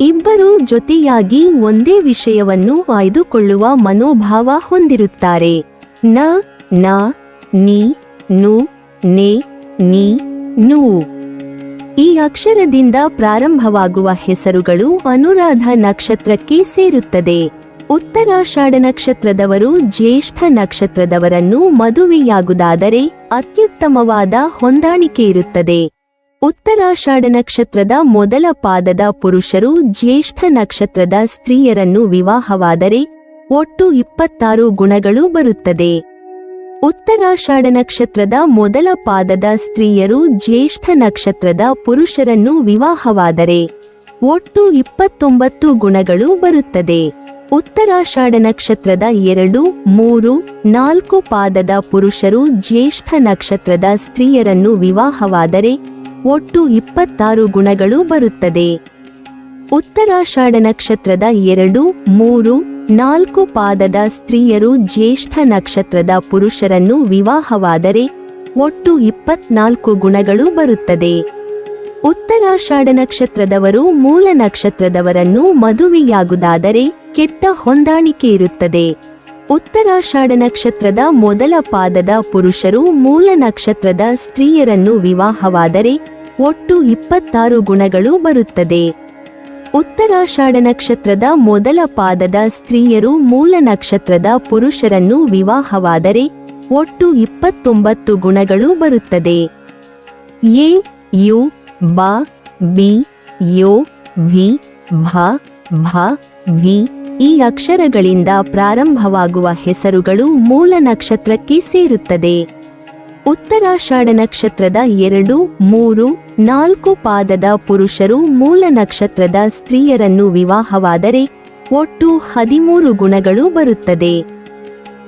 ಇಬ್ಬರು ಜೊತೆಯಾಗಿ ಒಂದೇ ವಿಷಯವನ್ನು ಆಯ್ದುಕೊಳ್ಳುವ ಮನೋಭಾವ ಹೊಂದಿರುತ್ತಾರೆ. ನ ನ ನಿ ನು ನೆ ನಿ ನು ಈ ಅಕ್ಷರದಿಂದ ಪ್ರಾರಂಭವಾಗುವ ಹೆಸರುಗಳು ಅನುರಾಧ ನಕ್ಷತ್ರಕ್ಕೆ ಸೇರುತ್ತದೆ. ಉತ್ತರಾಷಾಢ ನಕ್ಷತ್ರದವರು ಜ್ಯೇಷ್ಠ ನಕ್ಷತ್ರದವರನ್ನು ಮದುವೆಯಾಗುವುದಾದರೆ ಅತ್ಯುತ್ತಮವಾದ ಹೊಂದಾಣಿಕೆ ಇರುತ್ತದೆ. ಉತ್ತರಾಷಾಢ ನಕ್ಷತ್ರದ ಮೊದಲ ಪಾದದ ಪುರುಷರು ಜ್ಯೇಷ್ಠ ನಕ್ಷತ್ರದ ಸ್ತ್ರೀಯರನ್ನು ವಿವಾಹವಾದರೆ ಒಟ್ಟು 26 ಗುಣಗಳು ಬರುತ್ತದೆ. ಉತ್ತರಾಷಾಢ ನಕ್ಷತ್ರದ ಮೊದಲ ಪಾದದ ಸ್ತ್ರೀಯರು ಜ್ಯೇಷ್ಠ ನಕ್ಷತ್ರದ ಪುರುಷರನ್ನು ವಿವಾಹವಾದರೆ ಒಟ್ಟು 29 ಗುಣಗಳು ಬರುತ್ತದೆ. ಉತ್ತರಾಷಾಢ ನಕ್ಷತ್ರದ 2, 3, 4 ಪಾದದ ಪುರುಷರು ಜ್ಯೇಷ್ಠ ನಕ್ಷತ್ರದ ಸ್ತ್ರೀಯರನ್ನು ವಿವಾಹವಾದರೆ ಒಟ್ಟು 26 ಗುಣಗಳು ಬರುತ್ತದೆ. ಉತ್ತರಾಷಾಢ ನಕ್ಷತ್ರದ 2, 3, 4 ಪಾದದ ಸ್ತ್ರೀಯರು ಜ್ಯೇಷ್ಠ ನಕ್ಷತ್ರದ ಪುರುಷರನ್ನು ವಿವಾಹವಾದರೆ ಒಟ್ಟು 24 ಗುಣಗಳು ಬರುತ್ತದೆ. ಉತ್ತರಾಷಾಢ ನಕ್ಷತ್ರದವರು ಮೂಲ ನಕ್ಷತ್ರದವರನ್ನು ಮದುವೆಯಾಗುವುದಾದರೆ ಕೆಟ್ಟ ಹೊಂದಾಣಿಕೆ ಇರುತ್ತದೆ. ಉತ್ತರಾಷಾಢ ನಕ್ಷತ್ರದ ಮೊದಲ ಪಾದದ ಪುರುಷರು ಮೂಲ ನಕ್ಷತ್ರದ ಸ್ತ್ರೀಯರನ್ನು ವಿವಾಹವಾದರೆ ಒಟ್ಟು 26 ಗುಣಗಳು ಬರುತ್ತದೆ. ಉತ್ತರಾಷಾಢ ನಕ್ಷತ್ರದ ಮೊದಲ ಪಾದದ ಸ್ತ್ರೀಯರು ಮೂಲ ನಕ್ಷತ್ರದ ಪುರುಷರನ್ನು ವಿವಾಹವಾದರೆ ಒಟ್ಟು 29 ಗುಣಗಳು ಬರುತ್ತದೆ. ಎ ಯು ಬ ಬಿ ಯೋ ವಿ ಭ ಭ ವಿ ಈ ಅಕ್ಷರಗಳಿಂದ ಪ್ರಾರಂಭವಾಗುವ ಹೆಸರುಗಳು ಮೂಲ ನಕ್ಷತ್ರಕ್ಕೆ ಸೇರುತ್ತದೆ. ಉತ್ತರಾಷಾಢ ನಕ್ಷತ್ರದ 2, 3, 4 ಪಾದದ ಪುರುಷರು ಮೂಲ ನಕ್ಷತ್ರದ ಸ್ತ್ರೀಯರನ್ನು ವಿವಾಹವಾದರೆ ಒಟ್ಟು 13 ಗುಣಗಳು ಬರುತ್ತದೆ.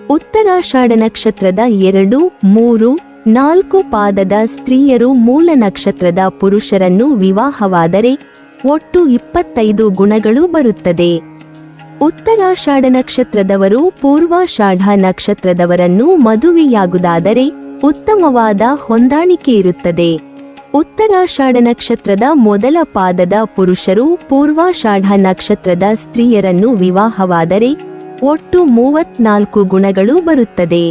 ಉತ್ತರಾಷಾಢ ನಕ್ಷತ್ರದ 2, 3, 4 ಪಾದದ ಸ್ತ್ರೀಯರು ಮೂಲ ನಕ್ಷತ್ರದ ಪುರುಷರನ್ನು ವಿವಾಹವಾದರೆ ಒಟ್ಟು 25 ಗುಣಗಳು ಬರುತ್ತದೆ. ಉತ್ತರಾಷಾಢ ನಕ್ಷತ್ರದವರು ಪೂರ್ವಾಷಾಢ ನಕ್ಷತ್ರದವರನ್ನು ಮದುವೆಯಾಗುವುದಾದರೆ ಉತ್ತಮವಾದ ಹೊಂದಾಣಿಕೆ ಇರುತ್ತದೆ. ಉತ್ತರಾಷಾಢ ನಕ್ಷತ್ರದ ಮೊದಲ ಪಾದದ ಪುರುಷರು ಪೂರ್ವಾಷಾಢ ನಕ್ಷತ್ರದ ಸ್ತ್ರೀಯರನ್ನು ವಿವಾಹವಾದರೆ ಒಟ್ಟು 34 ಗುಣಗಳು ಬರುತ್ತದೆ.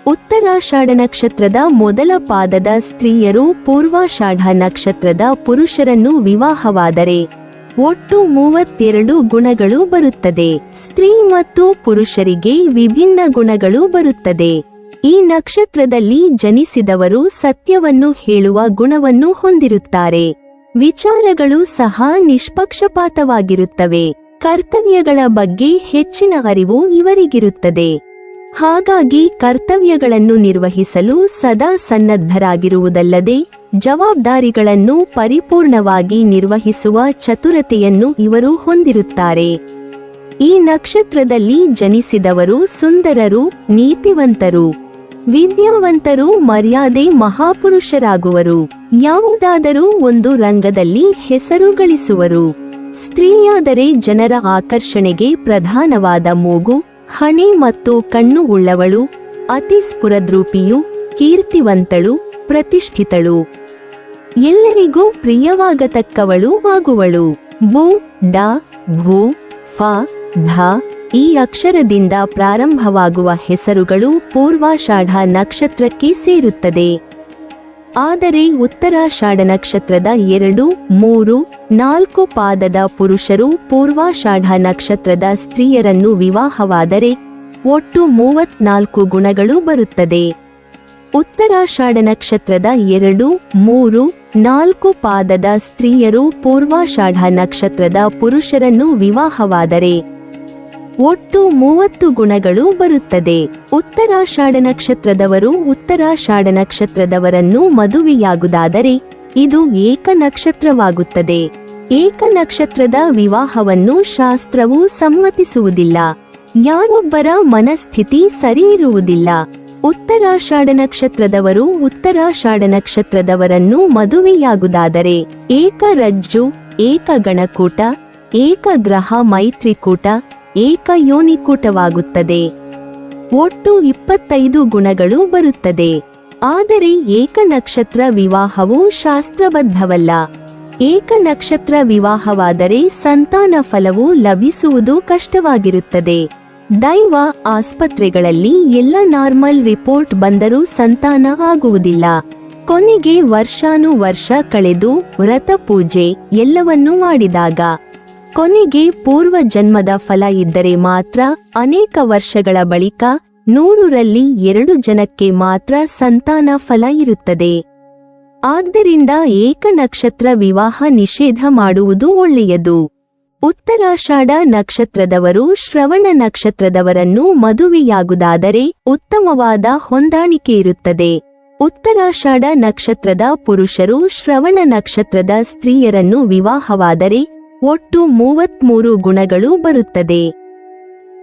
ಉತ್ತರಾಷಾಢ ನಕ್ಷತ್ರದ ಮೊದಲ ಪಾದದ ಸ್ತ್ರೀಯರು ಪೂರ್ವಾಷಾಢ ನಕ್ಷತ್ರದ ಪುರುಷರನ್ನು ವಿವಾಹವಾದರೆ ಒಟ್ಟು 32 ಗುಣಗಳು ಬರುತ್ತದೆ. ಸ್ತ್ರೀ ಮತ್ತು ಪುರುಷರಿಗೆ ವಿಭಿನ್ನ ಗುಣಗಳು ಬರುತ್ತದೆ. ಈ ನಕ್ಷತ್ರದಲ್ಲಿ ಜನಿಸಿದವರು ಸತ್ಯವನ್ನು ಹೇಳುವ ಗುಣವನ್ನು ಹೊಂದಿರುತ್ತಾರೆ. ವಿಚಾರಗಳು ಸಹ ನಿಷ್ಪಕ್ಷಪಾತವಾಗಿರುತ್ತವೆ. ಕರ್ತವ್ಯಗಳ ಬಗ್ಗೆ ಹೆಚ್ಚಿನ ಅರಿವು ಇವರಿಗಿರುತ್ತದೆ. ಹಾಗಾಗಿ ಕರ್ತವ್ಯಗಳನ್ನು ನಿರ್ವಹಿಸಲು ಸದಾ ಸನ್ನದ್ಧರಾಗಿರುವುದಲ್ಲದೆ ಜವಾಬ್ದಾರಿಗಳನ್ನು ಪರಿಪೂರ್ಣವಾಗಿ ನಿರ್ವಹಿಸುವ ಚತುರತೆಯನ್ನು ಇವರು ಹೊಂದಿರುತ್ತಾರೆ. ಈ ನಕ್ಷತ್ರದಲ್ಲಿ ಜನಿಸಿದವರು ಸುಂದರರು, ನೀತಿವಂತರು, ವಿದ್ಯಾವಂತರು, ಮರ್ಯಾದೆ ಮಹಾಪುರುಷರಾಗುವರು. ಯಾವುದಾದರೂ ಒಂದು ರಂಗದಲ್ಲಿ ಹೆಸರು ಗಳಿಸುವರು. ಸ್ತ್ರೀಯಾದರೆ ಜನರ ಆಕರ್ಷಣೆಗೆ ಪ್ರಧಾನವಾದ ಮೂಗು, ಹಣೆ ಮತ್ತು ಕಣ್ಣು ಉಳ್ಳವಳು, ಅತಿ ಸ್ಫುರದ್ರೂಪಿಯು, ಕೀರ್ತಿವಂತಳು, ಪ್ರತಿಷ್ಠಿತಳು, ಎಲ್ಲರಿಗೂ ಪ್ರಿಯವಾಗತಕ್ಕವಳು ಆಗುವಳು. ಬು, ಡ, ಭೂ, ಫ, ಧ ಈ ಅಕ್ಷರದಿಂದ ಪ್ರಾರಂಭವಾಗುವ ಹೆಸರುಗಳು ಪೂರ್ವಾಷಾಢ ನಕ್ಷತ್ರಕ್ಕೆ ಸೇರುತ್ತದೆ. ಆದರೆ ಉತ್ತರಾಷಾಢ ನಕ್ಷತ್ರದ 2, 3, 4 ಪಾದದ ಪುರುಷರು ಪೂರ್ವಾಷಾಢ ನಕ್ಷತ್ರದ ಸ್ತ್ರೀಯರನ್ನು ವಿವಾಹವಾದರೆ ಒಟ್ಟು 34 ಗುಣಗಳು ಬರುತ್ತದೆ. ಉತ್ತರಾಷಾಢ ನಕ್ಷತ್ರದ 2, 3, 4 ಪಾದದ ಸ್ತ್ರೀಯರು ಪೂರ್ವಾಷಾಢ ನಕ್ಷತ್ರದ ಪುರುಷರನ್ನು ವಿವಾಹವಾದರೆ ಒಟ್ಟು 30 ಗುಣಗಳು ಬರುತ್ತದೆ. ಉತ್ತರಾಷಾಢ ನಕ್ಷತ್ರದವರು ಉತ್ತರಾಷಾಢ ನಕ್ಷತ್ರದವರನ್ನು ಮದುವೆಯಾಗುವುದಾದರೆ ಇದು ಏಕ ನಕ್ಷತ್ರವಾಗುತ್ತದೆ. ಏಕ ನಕ್ಷತ್ರದ ವಿವಾಹವನ್ನು ಶಾಸ್ತ್ರವು ಸಮ್ಮತಿಸುವುದಿಲ್ಲ. ಯಾರೊಬ್ಬರ ಮನಸ್ಥಿತಿ ಸರಿಯಿರುವುದಿಲ್ಲ. ಉತ್ತರಾಷಾಢ ನಕ್ಷತ್ರದವರು ಉತ್ತರಾಷಾಢ ನಕ್ಷತ್ರದವರನ್ನು ಮದುವೆಯಾಗುವುದಾದರೆ ಏಕ ರಜ್ಜು, ಏಕ ಗಣಕೂಟ, ಏಕ ಗ್ರಹ ಮೈತ್ರಿಕೂಟ, ಏಕ ಯೋನಿಕೂಟವಾಗುತ್ತದೆ. ಒಟ್ಟು 25 ಗುಣಗಳು ಬರುತ್ತದೆ. ಆದರೆ ಏಕ ನಕ್ಷತ್ರ ವಿವಾಹವು ಶಾಸ್ತ್ರಬದ್ಧವಲ್ಲ. ಏಕ ನಕ್ಷತ್ರ ವಿವಾಹವಾದರೆ ಸಂತಾನ ಫಲವು ಲಭಿಸುವುದು ಕಷ್ಟವಾಗಿರುತ್ತದೆ. ದೈವ ಆಸ್ಪತ್ರೆಗಳಲ್ಲಿ ಎಲ್ಲ ನಾರ್ಮಲ್ ರಿಪೋರ್ಟ್ ಬಂದರೂ ಸಂತಾನ ಆಗುವುದಿಲ್ಲ. ಕೊನೆಗೆ ವರ್ಷಾನುವರ್ಷ ಕಳೆದು ವ್ರತ ಪೂಜೆ ಎಲ್ಲವನ್ನೂ ಮಾಡಿದಾಗ ಕೊನೆಗೆ ಪೂರ್ವ ಜನ್ಮದ ಫಲ ಇದ್ದರೆ ಮಾತ್ರ ಅನೇಕ ವರ್ಷಗಳ ಬಳಿಕ 100ರಲ್ಲಿ 2 ಜನಕ್ಕೆ ಮಾತ್ರ ಸಂತಾನ ಫಲ ಇರುತ್ತದೆ. ಆದ್ದರಿಂದ ಏಕ ನಕ್ಷತ್ರ ವಿವಾಹ ನಿಷೇಧ ಮಾಡುವುದು ಒಳ್ಳೆಯದು. ಉತ್ತರಾಷಾಢ ನಕ್ಷತ್ರದವರು ಶ್ರವಣ ನಕ್ಷತ್ರದವರನ್ನು ಮದುವೆಯಾಗುವುದಾದರೆ ಉತ್ತಮವಾದ ಹೊಂದಾಣಿಕೆ ಇರುತ್ತದೆ. ಉತ್ತರಾಷಾಢ ನಕ್ಷತ್ರದ ಪುರುಷರು ಶ್ರವಣ ನಕ್ಷತ್ರದ ಸ್ತ್ರೀಯರನ್ನು ವಿವಾಹವಾದರೆ ಒಟ್ಟು 33 ಗುಣಗಳು ಬರುತ್ತದೆ.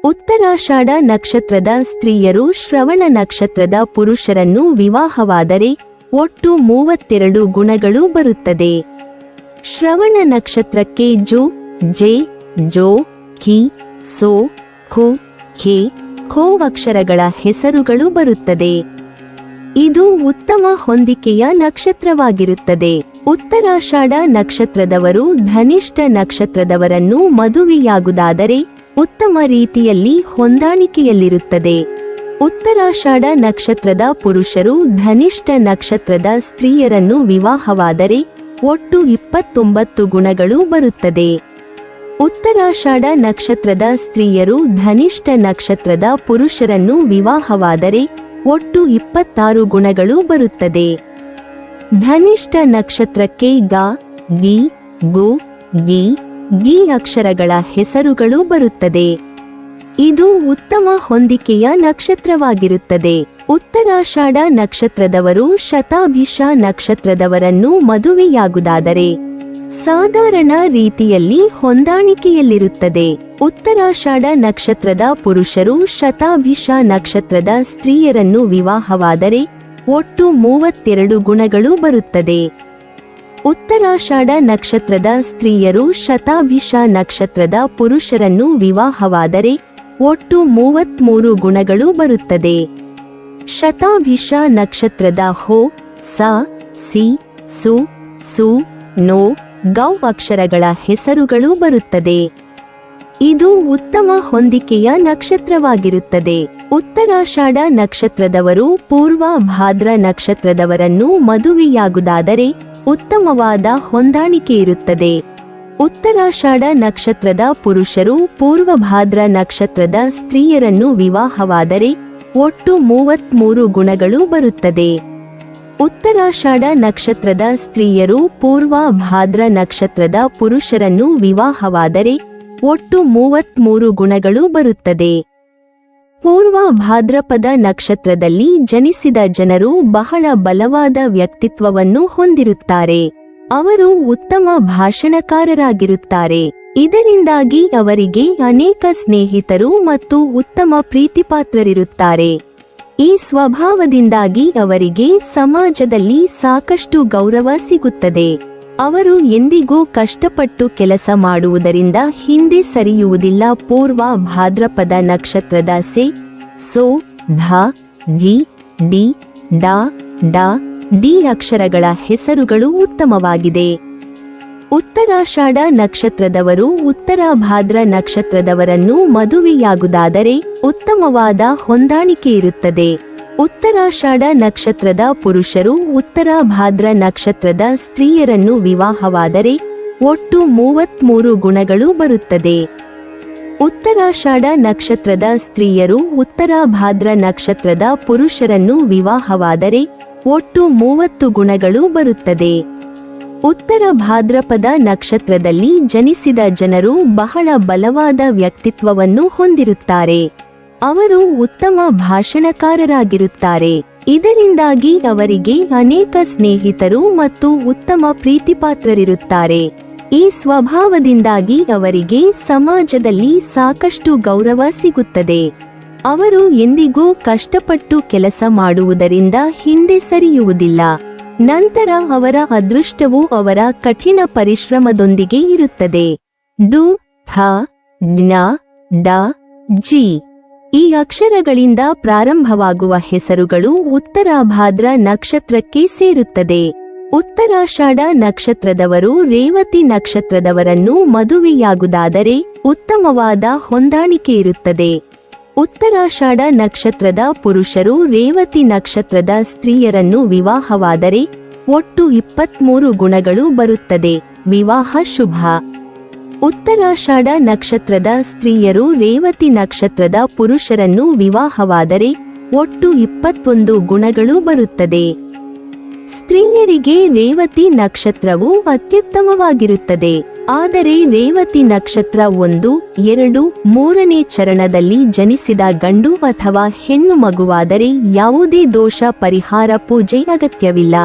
ಉತ್ತರಾಷಾಢ ನಕ್ಷತ್ರದ ಸ್ತ್ರೀಯರು ಶ್ರವಣ ನಕ್ಷತ್ರದ ಪುರುಷರನ್ನು ವಿವಾಹವಾದರೆ ಒಟ್ಟು 32 ಗುಣಗಳು ಬರುತ್ತದೆ. ಶ್ರವಣ ನಕ್ಷತ್ರಕ್ಕೆ ಜು, ಜೆ, ಜೋ, ಖಿ, ಸೋ, ಖು, ಖೆ, ಖೋ ಅಕ್ಷರಗಳ ಹೆಸರುಗಳು ಬರುತ್ತದೆ. ಇದು ಉತ್ತಮ ಹೊಂದಿಕೆಯ ನಕ್ಷತ್ರವಾಗಿರುತ್ತದೆ. ಉತ್ತರಾಷಾಢ ನಕ್ಷತ್ರದವರು ಧನಿಷ್ಠ ನಕ್ಷತ್ರದವರನ್ನು ಮದುವೆಯಾಗುವುದಾದರೆ ಉತ್ತಮ ರೀತಿಯಲ್ಲಿ ಹೊಂದಾಣಿಕೆಯಲ್ಲಿರುತ್ತದೆ. ಉತ್ತರಾಷಾಢ ನಕ್ಷತ್ರದ ಪುರುಷರು ಧನಿಷ್ಠ ನಕ್ಷತ್ರದ ಸ್ತ್ರೀಯರನ್ನು ವಿವಾಹವಾದರೆ ಒಟ್ಟು 29 ಗುಣಗಳು ಬರುತ್ತದೆ. ಉತ್ತರಾಷಾಢ ನಕ್ಷತ್ರದ ಸ್ತ್ರೀಯರು ಧನಿಷ್ಠ ನಕ್ಷತ್ರದ ಪುರುಷರನ್ನು ವಿವಾಹವಾದರೆ ಒಟ್ಟು 26 ಗುಣಗಳು ಬರುತ್ತದೆ. ಧನಿಷ್ಠ ನಕ್ಷತ್ರಕ್ಕೆ ಗ, ಗಿ, ಗು, ಗಿ, ಗಿ ಅಕ್ಷರಗಳ ಹೆಸರುಗಳು ಬರುತ್ತದೆ. ಇದು ಉತ್ತಮ ಹೊಂದಿಕೆಯ ನಕ್ಷತ್ರವಾಗಿರುತ್ತದೆ. ಉತ್ತರಾಷಾಢ ನಕ್ಷತ್ರದವರು ಶತಾಭಿಷ ನಕ್ಷತ್ರದವರನ್ನು ಮದುವೆಯಾಗುವುದಾದರೆ ಸಾಧಾರಣ ರೀತಿಯಲ್ಲಿ ಹೊಂದಾಣಿಕೆಯಲ್ಲಿರುತ್ತದೆ. ಉತ್ತರಾಷಾಢ ನಕ್ಷತ್ರದ ಪುರುಷರು ಶತಾಭಿಷ ನಕ್ಷತ್ರದ ಸ್ತ್ರೀಯರನ್ನು ವಿವಾಹವಾದರೆ ಒಟ್ಟು 32 ಗುಣಗಳು ಬರುತ್ತದೆ. ಉತ್ತರಾಷಾಢ ನಕ್ಷತ್ರದ ಸ್ತ್ರೀಯರು ಶತಾಭಿಷ ನಕ್ಷತ್ರದ ಪುರುಷರನ್ನು ವಿವಾಹವಾದರೆ ಒಟ್ಟು 33 ಗುಣಗಳು ಬರುತ್ತದೆ. ಶತಾಭಿಷ ನಕ್ಷತ್ರದ ಹೋ, ಸ, ಸಿ, ಸು, ಸು, ನೋ, ಗೌ ಅಕ್ಷರಗಳ ಹೆಸರುಗಳು ಬರುತ್ತದೆ. ಇದು ಉತ್ತಮ ಹೊಂದಿಕೆಯ ನಕ್ಷತ್ರವಾಗಿರುತ್ತದೆ. ಉತ್ತರಾಷಾಢ ನಕ್ಷತ್ರದವರು ಪೂರ್ವ ಭಾದ್ರ ನಕ್ಷತ್ರದವರನ್ನು ಮದುವೆಯಾಗುವುದಾದರೆ ಉತ್ತಮವಾದ ಹೊಂದಾಣಿಕೆ ಇರುತ್ತದೆ. ಉತ್ತರಾಷಾಢ ನಕ್ಷತ್ರದ ಪುರುಷರು ಪೂರ್ವ ಭಾದ್ರ ನಕ್ಷತ್ರದ ಸ್ತ್ರೀಯರನ್ನು ವಿವಾಹವಾದರೆ ಒಟ್ಟು 33 ಗುಣಗಳು ಬರುತ್ತದೆ. ಉತ್ತರಾಷಾಢ ನಕ್ಷತ್ರದ ಸ್ತ್ರೀಯರು ಪೂರ್ವ ಭಾದ್ರ ನಕ್ಷತ್ರದ ಪುರುಷರನ್ನು ವಿವಾಹವಾದರೆ ಒಟ್ಟು 33 ಗುಣಗಳು ಬರುತ್ತದೆ. ಪೂರ್ವ ಭಾದ್ರಪದ ನಕ್ಷತ್ರದಲ್ಲಿ ಜನಿಸಿದ ಜನರು ಬಹಳ ಬಲವಾದ ವ್ಯಕ್ತಿತ್ವವನ್ನು ಹೊಂದಿರುತ್ತಾರೆ. ಅವರು ಉತ್ತಮ ಭಾಷಣಕಾರರಾಗಿರುತ್ತಾರೆ. ಇದರಿಂದಾಗಿ ಅವರಿಗೆ ಅನೇಕ ಸ್ನೇಹಿತರು ಮತ್ತು ಉತ್ತಮ ಪ್ರೀತಿಪಾತ್ರರಿರುತ್ತಾರೆ. ಈ ಸ್ವಭಾವದಿಂದಾಗಿ ಅವರಿಗೆ ಸಮಾಜದಲ್ಲಿ ಸಾಕಷ್ಟು ಗೌರವ ಸಿಗುತ್ತದೆ. ಅವರು ಎಂದಿಗೂ ಕಷ್ಟಪಟ್ಟು ಕೆಲಸ ಮಾಡುವುದರಿಂದ ಹಿಂದೆ ಸರಿಯುವುದಿಲ್ಲ. ಪೂರ್ವ ಭಾದ್ರಪದ ನಕ್ಷತ್ರದ ಸೆ, ಸೋ, ಧ, ಧಿ, ಡಿ, ಡ, ಡ, ಡಿ ಅಕ್ಷರಗಳ ಹೆಸರುಗಳು ಉತ್ತಮವಾಗಿದೆ. ಉತ್ತರಾಷಾಢ ನಕ್ಷತ್ರದವರು ಉತ್ತರ ಭಾದ್ರ ನಕ್ಷತ್ರದವರನ್ನು ಮದುವೆಯಾಗುವುದಾದರೆ ಉತ್ತಮವಾದ ಹೊಂದಾಣಿಕೆ ಇರುತ್ತದೆ. ಉತ್ತರಾಷಾಢ ನಕ್ಷತ್ರದ ಪುರುಷರು ಉತ್ತರ ಭಾದ್ರ ನಕ್ಷತ್ರದ ಸ್ತ್ರೀಯರನ್ನು ವಿವಾಹವಾದರೆ ಒಟ್ಟು 33 ಗುಣಗಳು ಬರುತ್ತದೆ. ಉತ್ತರಾಷಾಢ ನಕ್ಷತ್ರದ ಸ್ತ್ರೀಯರು ಉತ್ತರ ಭಾದ್ರ ನಕ್ಷತ್ರದ ಪುರುಷರನ್ನು ವಿವಾಹವಾದರೆ ಒಟ್ಟು 30 ಗುಣಗಳು ಬರುತ್ತದೆ. ಉತ್ತರ ಭಾದ್ರಪದ ನಕ್ಷತ್ರದಲ್ಲಿ ಜನಿಸಿದ ಜನರು ಬಹಳ ಬಲವಾದ ವ್ಯಕ್ತಿತ್ವವನ್ನು ಹೊಂದಿರುತ್ತಾರೆ. ಅವರು ಉತ್ತಮ ಭಾಷಣಕಾರರಾಗಿರುತ್ತಾರೆ. ಇದರಿಂದಾಗಿ ಅವರಿಗೆ ಅನೇಕ ಸ್ನೇಹಿತರು ಮತ್ತು ಉತ್ತಮ ಪ್ರೀತಿಪಾತ್ರರಿರುತ್ತಾರೆ. ಈ ಸ್ವಭಾವದಿಂದಾಗಿ ಅವರಿಗೆ ಸಮಾಜದಲ್ಲಿ ಸಾಕಷ್ಟು ಗೌರವ ಸಿಗುತ್ತದೆ. ಅವರು ಎಂದಿಗೂ ಕಷ್ಟಪಟ್ಟು ಕೆಲಸ ಮಾಡುವುದರಿಂದ ಹಿಂದೆ ಸರಿಯುವುದಿಲ್ಲ. ನಂತರ ಅವರ ಅದೃಷ್ಟವು ಅವರ ಕಠಿಣ ಪರಿಶ್ರಮದೊಂದಿಗೆ ಇರುತ್ತದೆ. ಡು, ಥ, ಜ್ಞ, ಡ, ಜಿ ಈ ಅಕ್ಷರಗಳಿಂದ ಪ್ರಾರಂಭವಾಗುವ ಹೆಸರುಗಳು ಉತ್ತರ ಭಾದ್ರ ನಕ್ಷತ್ರಕ್ಕೆ ಸೇರುತ್ತದೆ. ಉತ್ತರಾಷಾಢ ನಕ್ಷತ್ರದವರು ರೇವತಿ ನಕ್ಷತ್ರದವರನ್ನು ಮದುವೆಯಾಗುವುದಾದರೆ ಉತ್ತಮವಾದ ಹೊಂದಾಣಿಕೆ ಇರುತ್ತದೆ. ಉತ್ತರಾಷಾಢ ನಕ್ಷತ್ರದ ಪುರುಷರು ರೇವತಿ ನಕ್ಷತ್ರದ ಸ್ತ್ರೀಯರನ್ನು ವಿವಾಹವಾದರೆ ಒಟ್ಟು 23 ಗುಣಗಳು ಬರುತ್ತದೆ. ವಿವಾಹ ಶುಭ. ಉತ್ತರಾಷಾಢ ನಕ್ಷತ್ರದ ಸ್ತ್ರೀಯರು ರೇವತಿ ನಕ್ಷತ್ರದ ಪುರುಷರನ್ನು ವಿವಾಹವಾದರೆ ಒಟ್ಟು 21 ಗುಣಗಳು ಬರುತ್ತದೆ. ಸ್ತ್ರೀಯರಿಗೆ ರೇವತಿ ನಕ್ಷತ್ರವು ಅತ್ಯುತ್ತಮವಾಗಿರುತ್ತದೆ. ಆದರೆ ರೇವತಿ ನಕ್ಷತ್ರ 1, 2, 3ನೇ ಚರಣದಲ್ಲಿ ಜನಿಸಿದ ಗಂಡು ಅಥವಾ ಹೆಣ್ಣು ಮಗುವಾದರೆ ಯಾವುದೇ ದೋಷ ಪರಿಹಾರ ಪೂಜೆ ಅಗತ್ಯವಿಲ್ಲ.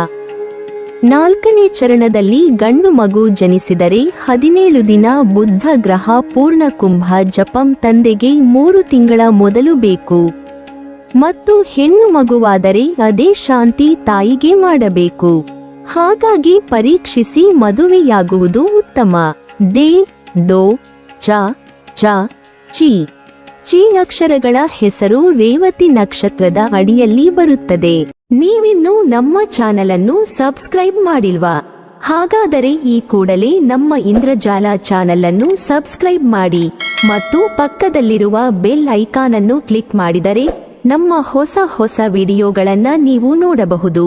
4ನೇ ಚರಣದಲ್ಲಿ ಗಂಡು ಮಗು ಜನಿಸಿದರೆ 17 ದಿನ ಬುದ್ಧ ಗ್ರಹ ಪೂರ್ಣ ಕುಂಭ ಜಪಂ ತಂದೆಗೆ 3 ತಿಂಗಳ ಮೊದಲು ಬೇಕು ಮತ್ತು ಹೆಣ್ಣು ಮಗುವಾದರೆ ಅದೇ ಶಾಂತಿ ತಾಯಿಗೆ ಮಾಡಬೇಕು. ಹಾಗಾಗಿ ಪರೀಕ್ಷಿಸಿ ಮದುವೆಯಾಗುವುದು ಉತ್ತಮ. ದೇ, ದೋ, ಚ, ಚ, ಚಿ ಚಿ ಅಕ್ಷರಗಳ ಹೆಸರು ರೇವತಿ ನಕ್ಷತ್ರದ ಅಡಿಯಲ್ಲಿ ಬರುತ್ತದೆ. ನೀವಿನ್ನೂ ನಮ್ಮ ಚಾನೆಲ್ ಅನ್ನು ಸಬ್ಸ್ಕ್ರೈಬ್ ಮಾಡಿಲ್ವಾ? ಹಾಗಾದರೆ ಈ ಕೂಡಲೇ ನಮ್ಮ ಇಂದ್ರಜಾಲ ಚಾನೆಲ್ ಅನ್ನು ಸಬ್ಸ್ಕ್ರೈಬ್ ಮಾಡಿ ಮತ್ತು ಪಕ್ಕದಲ್ಲಿರುವ ಬೆಲ್ ಐಕಾನ್ ಅನ್ನು ಕ್ಲಿಕ್ ಮಾಡಿದರೆ ನಮ್ಮ ಹೊಸ ವಿಡಿಯೋಗಳನ್ನ ನೀವು ನೋಡಬಹುದು.